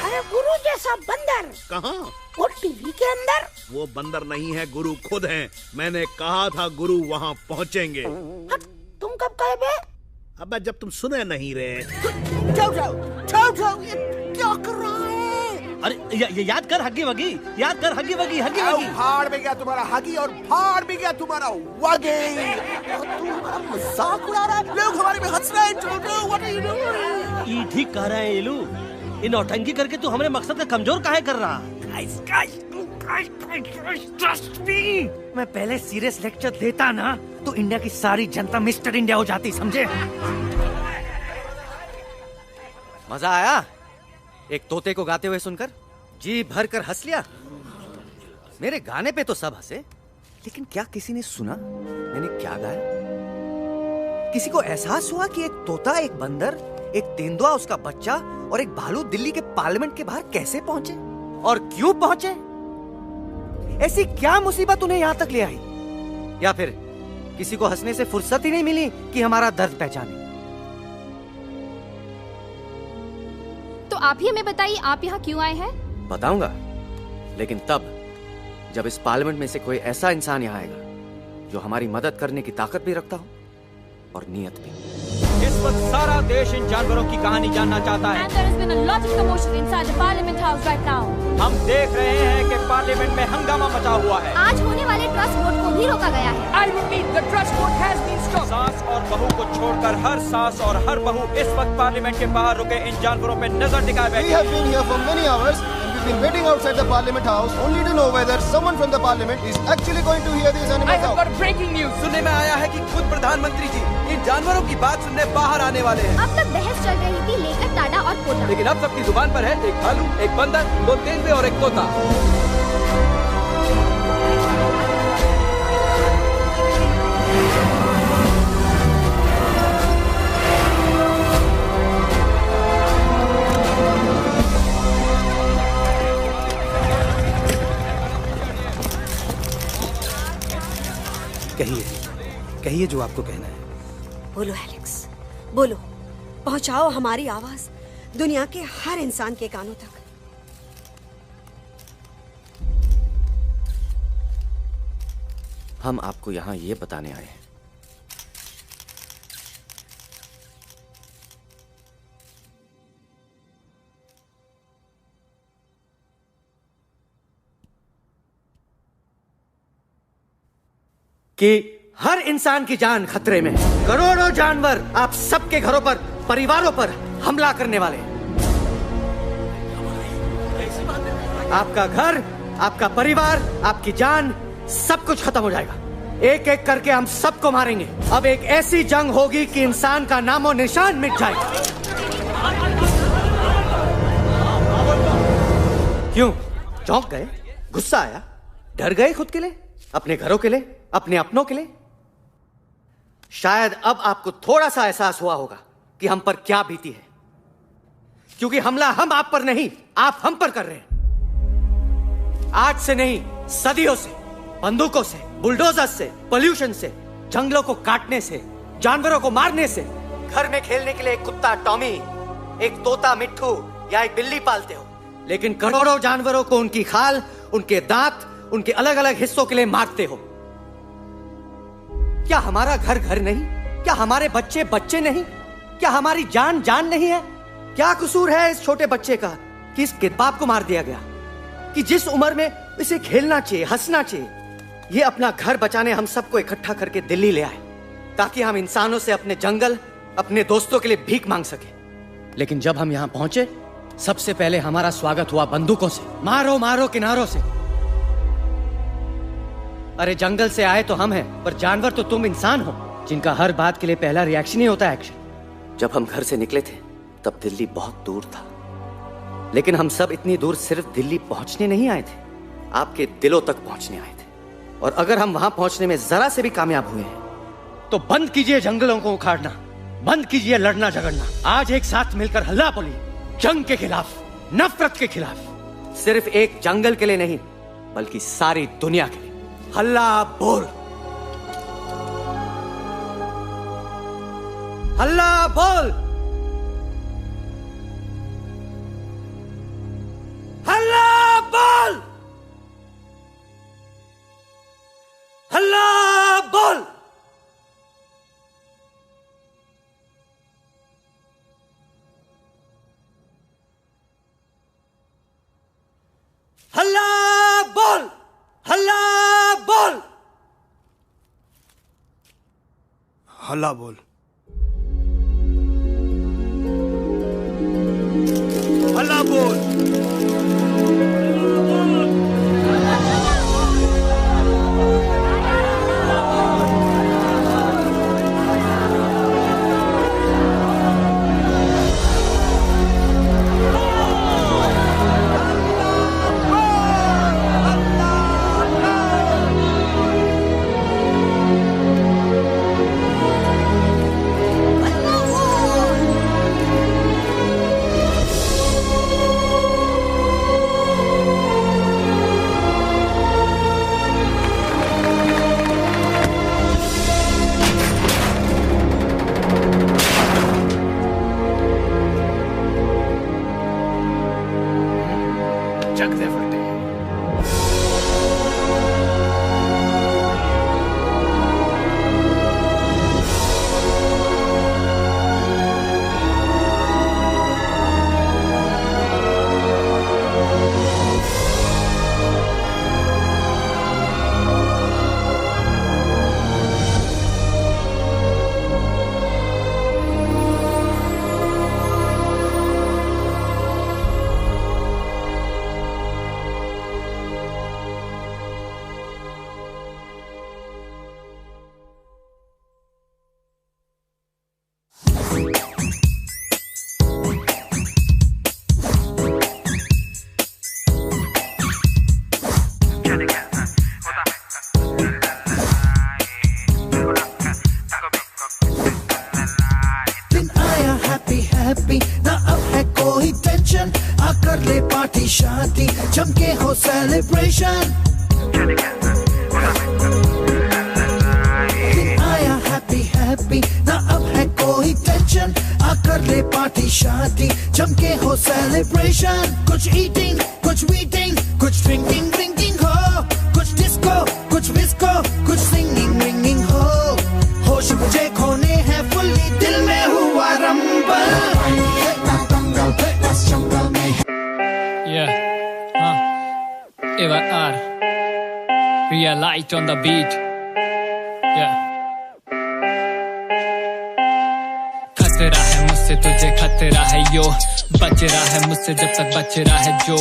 Speaker 14: अरे गुरु जैसा बंदर
Speaker 11: कहाँ?
Speaker 14: और टीवी के अंदर।
Speaker 11: वो बंदर नहीं है, गुरु खुद हैं। मैंने कहा था गुरु वहाँ पहुँचेंगे।
Speaker 14: तुम कब कहे बे?
Speaker 11: अबे जब तुम सुने नहीं रहे।
Speaker 14: क्या कर रहा है?
Speaker 9: अरे याद कर हगी वगी, याद कर हगी वगी।
Speaker 10: फाड़ भी गया तुम्हारा हगी और फाड़ भी गया तुम्हारा वगी। तुम हमारा मजाक उड़ा रहा है, लोग हमारे में हंस रहे हैं। What are you doing?
Speaker 9: ये ठीक कह रहे हैं ये लोग। इन नौटंकी करके तू हमारे मकसद का कमजोर काहे कर रहा?
Speaker 15: ट्रस्ट मी, मैं पहले सीरियस लेक्चर देता ना तो इंडिया की सारी जनता मिस्टर इंडिया हो जाती, समझे?
Speaker 12: मजा आया एक तोते को गाते हुए सुनकर? जी भर कर हंस लिया। मेरे गाने पे तो सब हंसे, लेकिन क्या किसी ने सुना मैंने क्या गाया? किसी को एहसास हुआ कि एक तोता, एक बंदर, एक तेंदुआ, उसका बच्चा और एक भालू दिल्ली के पार्लियामेंट के बाहर कैसे पहुंचे और क्यों पहुंचे?
Speaker 15: ऐसी क्या मुसीबत उन्हें यहाँ तक ले आई? या फिर किसी को हंसने से फुर्सत ही नहीं मिली कि हमारा दर्द पहचाने?
Speaker 2: तो आप ही हमें बताइए, आप यहाँ क्यों आए हैं?
Speaker 12: बताऊंगा, लेकिन तब जब इस पार्लियामेंट में से कोई ऐसा इंसान यहाँ आएगा जो हमारी मदद करने की ताकत भी रखता हो और नियत भी।
Speaker 18: इस वक्त सारा देश इन जानवरों की कहानी जानना चाहता है।
Speaker 6: And there has been a lot of commotion inside the Parliament House right now.
Speaker 18: हम देख रहे हैं कि पार्लियामेंट में हंगामा मचा हुआ है।
Speaker 6: आज होने वाले ट्रस्ट वोट को भी रोका गया है।
Speaker 18: I repeat, the trust vote has been stopped. सास और बहू को छोड़कर हर सास और हर बहू इस वक्त पार्लियामेंट के बाहर रुके इन जानवरों पे नजर टिकाए बैठे।
Speaker 23: We have been here for many hours and we've been waiting outside the Parliament House only to know whether someone from the Parliament is actually going to hear these animals out.
Speaker 18: I have got breaking news.
Speaker 15: सुनने में आया है कि खुद प्रधानमंत्री जी इन जानवरों की बात सुनने बाहर आने वाले हैं।
Speaker 6: अब तक बहस चल रही थी लेकर टाडा और पोटा,
Speaker 18: लेकिन अब सबकी जुबान पर है एक भालू, एक बंदर, 2 तेंदुए और एक तोता।
Speaker 15: कहिए जो आपको कहना है।
Speaker 3: बोलो एलेक्स, बोलो, पहुंचाओ हमारी आवाज दुनिया के हर इंसान के कानों तक।
Speaker 12: हम आपको यहां ये बताने आए हैं
Speaker 15: कि हर इंसान की जान खतरे में है। करोड़ों जानवर आप सबके घरों पर, परिवारों पर हमला करने वाले हैं। आपका घर, आपका परिवार, आपकी जान, सब कुछ खत्म हो जाएगा। एक एक करके हम सबको मारेंगे। अब एक ऐसी जंग होगी कि इंसान का नामो निशान मिट जाएगा। क्यों चौंक गए? गुस्सा आया? डर गए खुद के लिए, अपने घरों के लिए, अपने अपनों के लिए? शायद अब आपको थोड़ा सा एहसास हुआ होगा कि हम पर क्या बीती है, क्योंकि हमला हम आप पर नहीं, आप हम पर कर रहे हैं। आज से नहीं, सदियों से, बंदूकों से, बुलडोजर से, पोल्यूशन से, जंगलों को काटने से, जानवरों को मारने से। घर में खेलने के लिए एक कुत्ता टॉमी, एक तोता मिट्ठू या एक बिल्ली पालते हो, लेकिन करोड़ों जानवरों को उनकी खाल, उनके दांत, उनके अलग अलग हिस्सों के लिए मारते हो। क्या हमारा घर घर नहीं? क्या हमारे बच्चे बच्चे नहीं? क्या हमारी जान जान नहीं है? क्या कसूर है इस छोटे बच्चे का कि इस बाप को मार दिया गया, कि जिस उम्र में इसे खेलना चाहिए, हंसना चाहिए? ये अपना घर बचाने हम सबको इकट्ठा करके दिल्ली ले आए ताकि हम इंसानों से अपने जंगल, अपने दोस्तों के लिए भीख मांग सके। लेकिन जब हम यहाँ पहुंचे, सबसे पहले हमारा स्वागत हुआ बंदूकों से। मारो मारो किनारों से। अरे जंगल से आए तो हम हैं, पर जानवर तो तुम इंसान हो, जिनका हर बात के लिए पहला रिएक्शन ही होता है एक्शन।
Speaker 12: जब हम घर से निकले थे तब दिल्ली बहुत दूर था, लेकिन हम सब इतनी दूर सिर्फ दिल्ली पहुंचने नहीं आए थे, आपके दिलों तक पहुंचने आए थे। और अगर हम वहां पहुंचने में जरा से भी कामयाब हुए हैं
Speaker 15: तो बंद कीजिए जंगलों को उखाड़ना, बंद कीजिए लड़ना झगड़ना। आज एक साथ मिलकर हल्ला बोलिए, जंग के खिलाफ, नफरत के खिलाफ।
Speaker 12: सिर्फ एक जंगल के लिए नहीं, बल्कि सारी दुनिया के लिए।
Speaker 15: हल्ला बोल, हल्ला बोल, हल्ला बोल, हल्ला बोल। हल्ला बोल, हल्ला बोल,
Speaker 11: हल्ला बोल, हल्ला बोल।
Speaker 5: दिन आया हैप्पी हैप्पी, ना अब है कोई टेंशन, आकर ले पार्टी शादी, जमके हो सेलिब्रेशन। दिन आया हैप्पी हैप्पी, ना अब है कोई टेंशन, आकर ले पार्टी शादी, जमके हो सेलिब्रेशन। कुछ ईटिंग, कुछ वीटिंग, कुछ ड्रिंकिंग ड्रिंकिंग हो, कुछ डिस्को, कुछ विस्को, कुछ सिंगिंग रिंगिंग हो। होश मुझे खोने हैं फुल्ली, दिल में हुआ rumble.
Speaker 17: Yeah, Eva R. Real light on the beat. Yeah. खतरा है मुझसे तुझे खतरा है यो, बच रहा है मुझसे जब तक बच रहा है जो,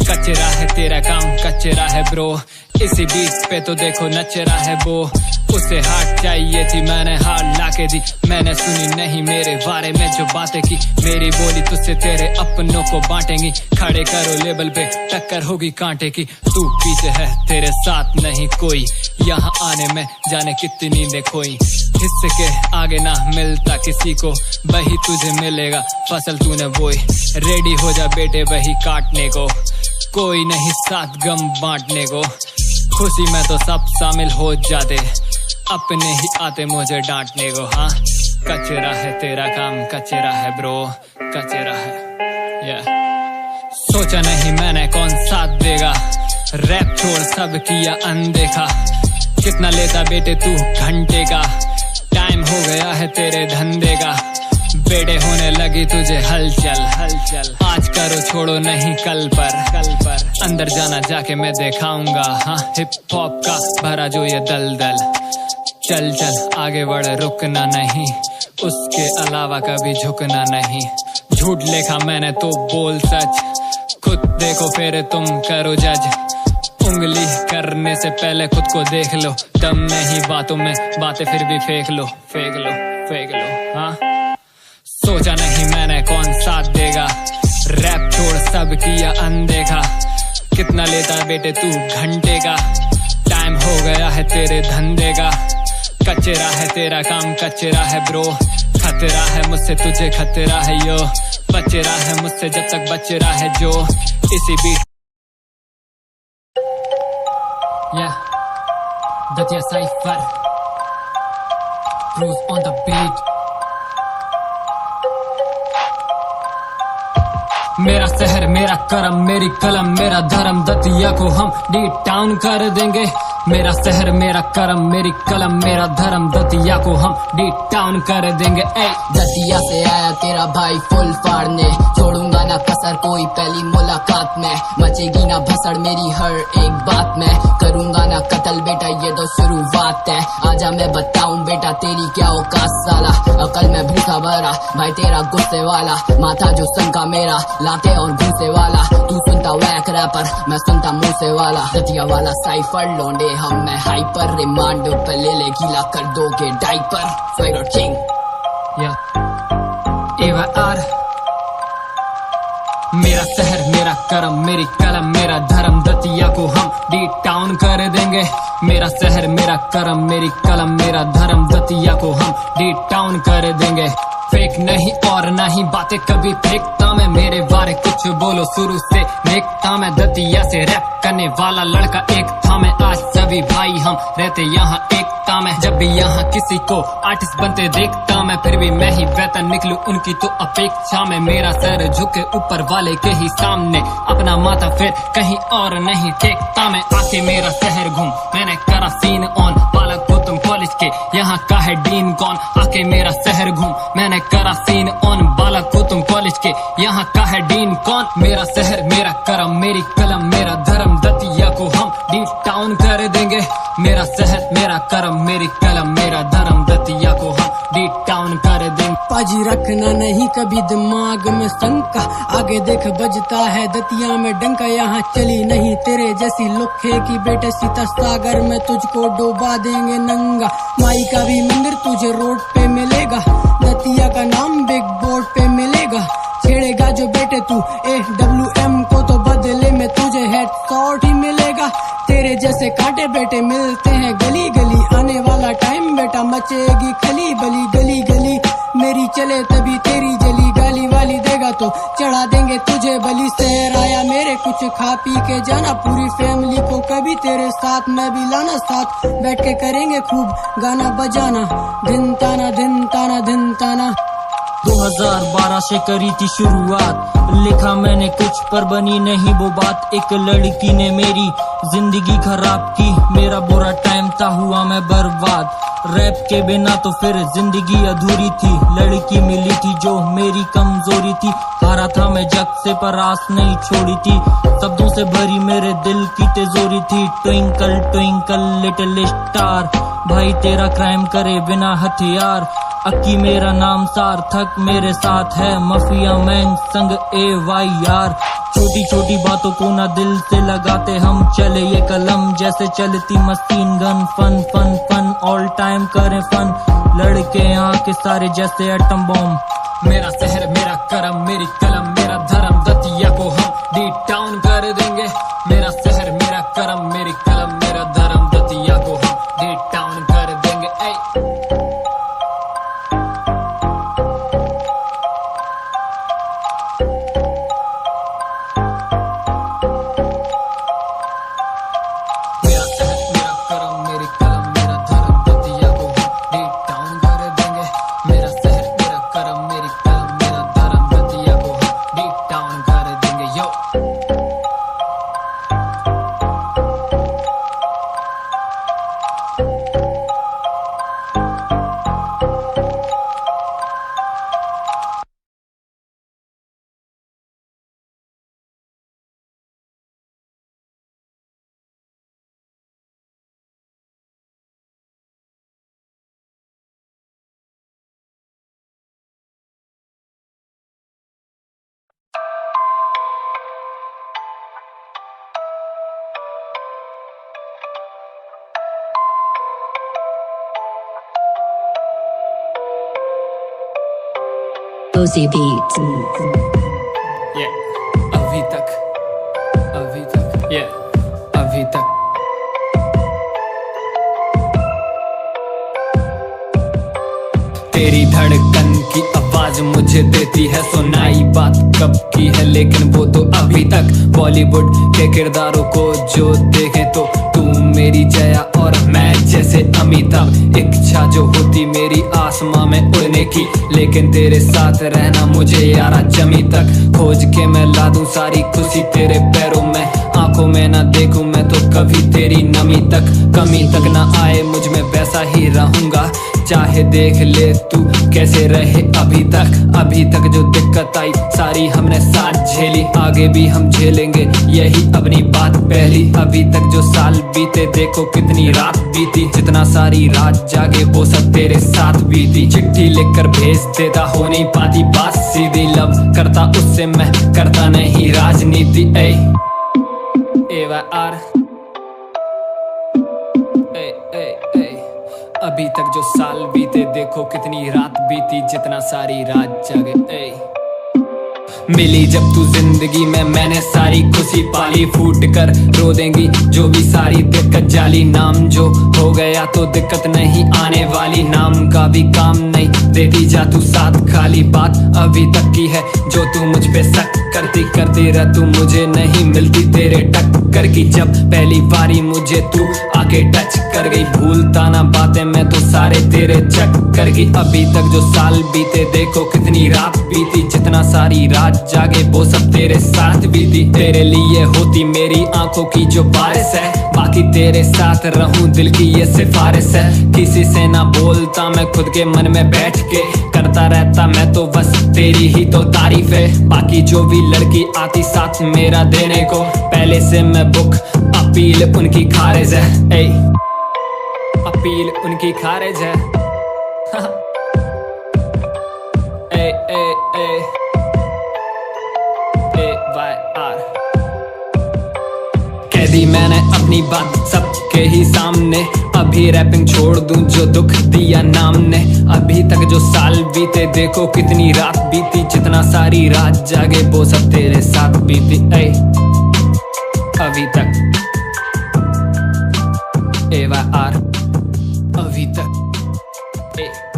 Speaker 17: कचरा है तेरा काम कचरा है ब्रो, इसी बीट पे तो देखो नच रहा है वो। उसे हार्ट चाहिए थी मैंने हार्ट लाके दी, मैंने सुनी नहीं मेरे बारे में जो बातें की, मेरी बोली तुझसे तेरे अपनों को बांटेंगी। खड़े करो लेबल पे टक्कर होगी कांटे की, तू पीछे है तेरे साथ नहीं कोई, यहाँ आने में जाने कितनी नींदें खोई। हिस्से के आगे ना मिलता किसी को, वही तुझे मिलेगा फसल तूने बोई। रेडी हो जा बेटे वही काटने को, कोई नहीं साथ गम बांटने को, खुशी में तो सब शामिल हो जाते, अपने ही आते मुझे डांटने को। हाँ कचरा है तेरा काम कचरा है ब्रो, कचरा है। सोचा नहीं मैंने कौन साथ देगा, रैप छोड़ सब किया अनदेखा, कितना लेता बेटे तू घंटे का, टाइम हो गया है तेरे धंधे का, बेटे होने लगी तुझे हलचल हलचल, आज करो छोड़ो नहीं कल पर अंदर जाना जाके मैं दिखाऊंगा। हाँ हिप हॉप का भरा जो ये दलदल, चल चल आगे बढ़ रुकना नहीं, उसके अलावा कभी झुकना नहीं। झूठ लिखा मैंने तो बोल सच, खुद देखो फिर तुम करो जज, उंगली करने से पहले खुद को देख लो, दम नहीं बातों में बातें फिर भी फेंक लो फेंक लो फेंक लो। हाँ सोचा नहीं मैंने कौन साथ देगा, रैप छोड़ सब किया अनदेखा, कितना लेता बेटे तू घंटे का, टाइम हो गया है तेरे धंधे का, कचरा है तेरा काम कचरा है ब्रो, खतरा है मुझसे तुझे खतरा है यो, बच रहा है मुझसे जब तक बच रहा है जो, इसी beat. Datia Cypher, Cruise on the beat. मेरा शहर मेरा करम मेरी कलम मेरा धर्म, दतिया को हम डीप टाउन कर देंगे। मेरा शहर मेरा करम मेरी कलम मेरा धर्म, दतिया को हम डीप टाउन कर देंगे।
Speaker 13: दतिया से आया तेरा भाई फुल फाड़ने, छोड़ूंगा ना कसर कोई पहली मुलाकात में, मचेगी ना भसड़ मेरी हर एक बात में, करूंगा ना कत्ल बेटा ये तो शुरुआत है। आजा मैं बताऊं बेटा तेरी क्या औकात साला, अकल में भूखा भरा भाई तेरा गुस्से वाला, माथा जो सनका मेरा लाते और घूसे वाला, तू सुनता वैक रैपर मैं सुनता मुंह से वाला, दतिया वाला साइफर लौंडे हम मैं हाइपर, रिमांड पे ले ले गीला कर दोगे डाइपर, स्वैगर किंग एवा आर। मेरा शहर मेरा करम मेरी कलम मेरा धर्म, दतिया को हम डीप टाउन कर देंगे। मेरा शहर मेरा करम मेरी कलम मेरा धर्म, दतिया को हम डीप टाउन कर देंगे। फेक नहीं और नहीं बातें कभी फेंकता मैं, मेरे बारे कुछ बोलो शुरू से देखता मैं, दतिया से रैप करने वाला लड़का एक था मैं, आज सभी भाई हम रहते यहाँ एकता में, जब भी यहाँ किसी को आर्टिस्ट बनते देखता मैं, फिर भी मैं ही बेहतर निकलूं उनकी तो अपेक्षा में, मेरा सर झुके ऊपर वाले के ही सामने, अपना माथा फिर कहीं और नहीं टेकता मैं, आके मेरा शहर घूम मैंने करा सीन ऑन, बालक को तुम कॉलेज के यहाँ का है डीन कौन, आके मेरा शहर घूम मैंने करा सीन ऑन, बालक को तुम कॉलेज के यहाँ का है डीन कौन। मेरा शहर मेरा करम मेरी कलम मेरा धर्म, दतिया को हम डीप टाउन कर देंगे। मेरा शहर मेरा करम मेरी कलम मेरा धर्म, दतिया को हम डीप टाउन कर देंगे।
Speaker 19: पाजी रखना नहीं कभी दिमाग में शंका, आगे देख बजता है दतिया में डंका, यहाँ चली नहीं तेरे जैसी लुखे की बेटे, सीता सागर में तुझको डुबा देंगे नंगा, माई का भी मंदिर तुझे रोड पे मिलेगा, दतिया का नाम बिग बोर्ड पे मिलेगा, छेड़ेगा जो बेटे तू AWM को तो बदले में तुझे हेड शॉट ही मिलेगा, तेरे जैसे कांटे बेटे मिलते हैं गली गली, आने वाला टाइम बेटा मचेगी खली बली गली गली, मेरी चले तभी तेरी जली, गाली वाली देगा तो चढ़ा देंगे तुझे बलि। शहर आया मेरे कुछ खा पी के जाना, पूरी फैमिली को कभी तेरे साथ मैं भी लाना, साथ बैठ के करेंगे खूब गाना बजाना, दिन ताना दिन ताना दिन ताना।
Speaker 13: 2012 से करी थी शुरुआत, लिखा मैंने कुछ पर बनी नहीं वो बात, एक लड़की ने मेरी जिंदगी खराब की, मेरा बुरा टाइम था हुआ मैं बर्बाद, रैप के बिना तो फिर जिंदगी अधूरी थी, लड़की मिली थी जो मेरी कमजोरी थी, हारा था मैं जग से पर आस नहीं छोड़ी थी, शब्दों से भरी मेरे दिल की तिजोरी थी, ट्विंकल ट्विंकल लिटिल स्टार, भाई तेरा क्राइम करे बिना हथियार, अक्की मेरा नाम सार्थक मेरे साथ है, माफिया मैन संग AYR, छोटी छोटी बातों को ना दिल से लगाते हम, चले ये कलम जैसे चलती machine gun, fun fun fun all time करें फन, लड़के यहाँ के सारे जैसे एटम बॉम्ब।
Speaker 17: मेरा शहर मेरा करम मेरी कलम मेरा धर्म, दतिया को हम डी टाउन कर देंगे, मेरा शहर मेरा करम मेरी कलम मेरा धर्म, दतिया को हम डी टाउन कर देंगे।
Speaker 20: Cozy Beats.
Speaker 17: Yeah, अभी तक, yeah, अभी तक। तेरी धड़कन की आवाज मुझे देती है सुनाई, बात कब की है लेकिन वो तो अभी तक, बॉलीवुड के किरदारों को जो देखे तो तू मेरी जया और मैं जैसे अमिताभ, इच्छा जो होती मेरी आसमां में उड़ने की, लेकिन तेरे साथ रहना मुझे यारा जमी तक, खोज के मैं ला दूं सारी खुशी तेरे पैरों में, आंखों में ना देखूं मैं तो कभी तेरी नमी तक, कमी तक ना आए मुझ में वैसा ही रहूंगा, चाहे देख ले तू कैसे रहे अभी तक जो दिक्कत आई सारी हमने साथ झेली, आगे भी हम झेलेंगे यही अपनी बात पहली, अभी तक जो साल बीते देखो कितनी रात बीती, जितना सारी रात जागे वो सब तेरे साथ बीती, चिट्ठी लिखकर भेज देता हो नहीं पाती बात सीधी, लव करता उससे मैं करता नहीं राजनीति, AYR अभी तक जो साल बीते देखो कितनी रात बीती, जितना सारी रात जागे, मिली जब तू जिंदगी में मैंने सारी खुशी पाली, फूट कर रो देंगी जो भी सारी दिक्कत जाली, नाम जो हो गया तो दिक्कत नहीं आने वाली, नाम का भी काम नहीं देती जा तू साथ, खाली बात अभी तक की है जो तू मुझ पे शक करती रह तू, मुझे नहीं मिलती तेरे टक्कर की, जब पहली बारी मुझे तू आके टच कर गई, भूलता ना बातें मैं तो सारे तेरे चक्कर की, अभी तक जो साल बीते देखो कितनी रात बीती, जितना सारी रात जागे वो सब तेरे साथ बीती, तेरे लिए होती मेरी आंखों की जो बारिश है, बाकी तेरे साथ रहूं दिल की ये सिफारिश है, किसी से ना बोलता मैं खुद के मन में बैठ के, करता रहता मैं तो बस तेरी ही तो तारीफ है, बाकी जो भी लड़की आती साथ मेरा देने को, पहले से मैं बुक अपील उनकी खारिज है, अपील उनकी खारिज है, कह दी मैंने अपनी बात सबके ही सामने, अभी रैपिंग छोड़ दूं जो दुख दिया नाम ने, अभी तक जो साल बीते देखो कितनी रात बीती, जितना सारी रात जागे वो सब तेरे साथ बीती, अभी तक AYR अभी तक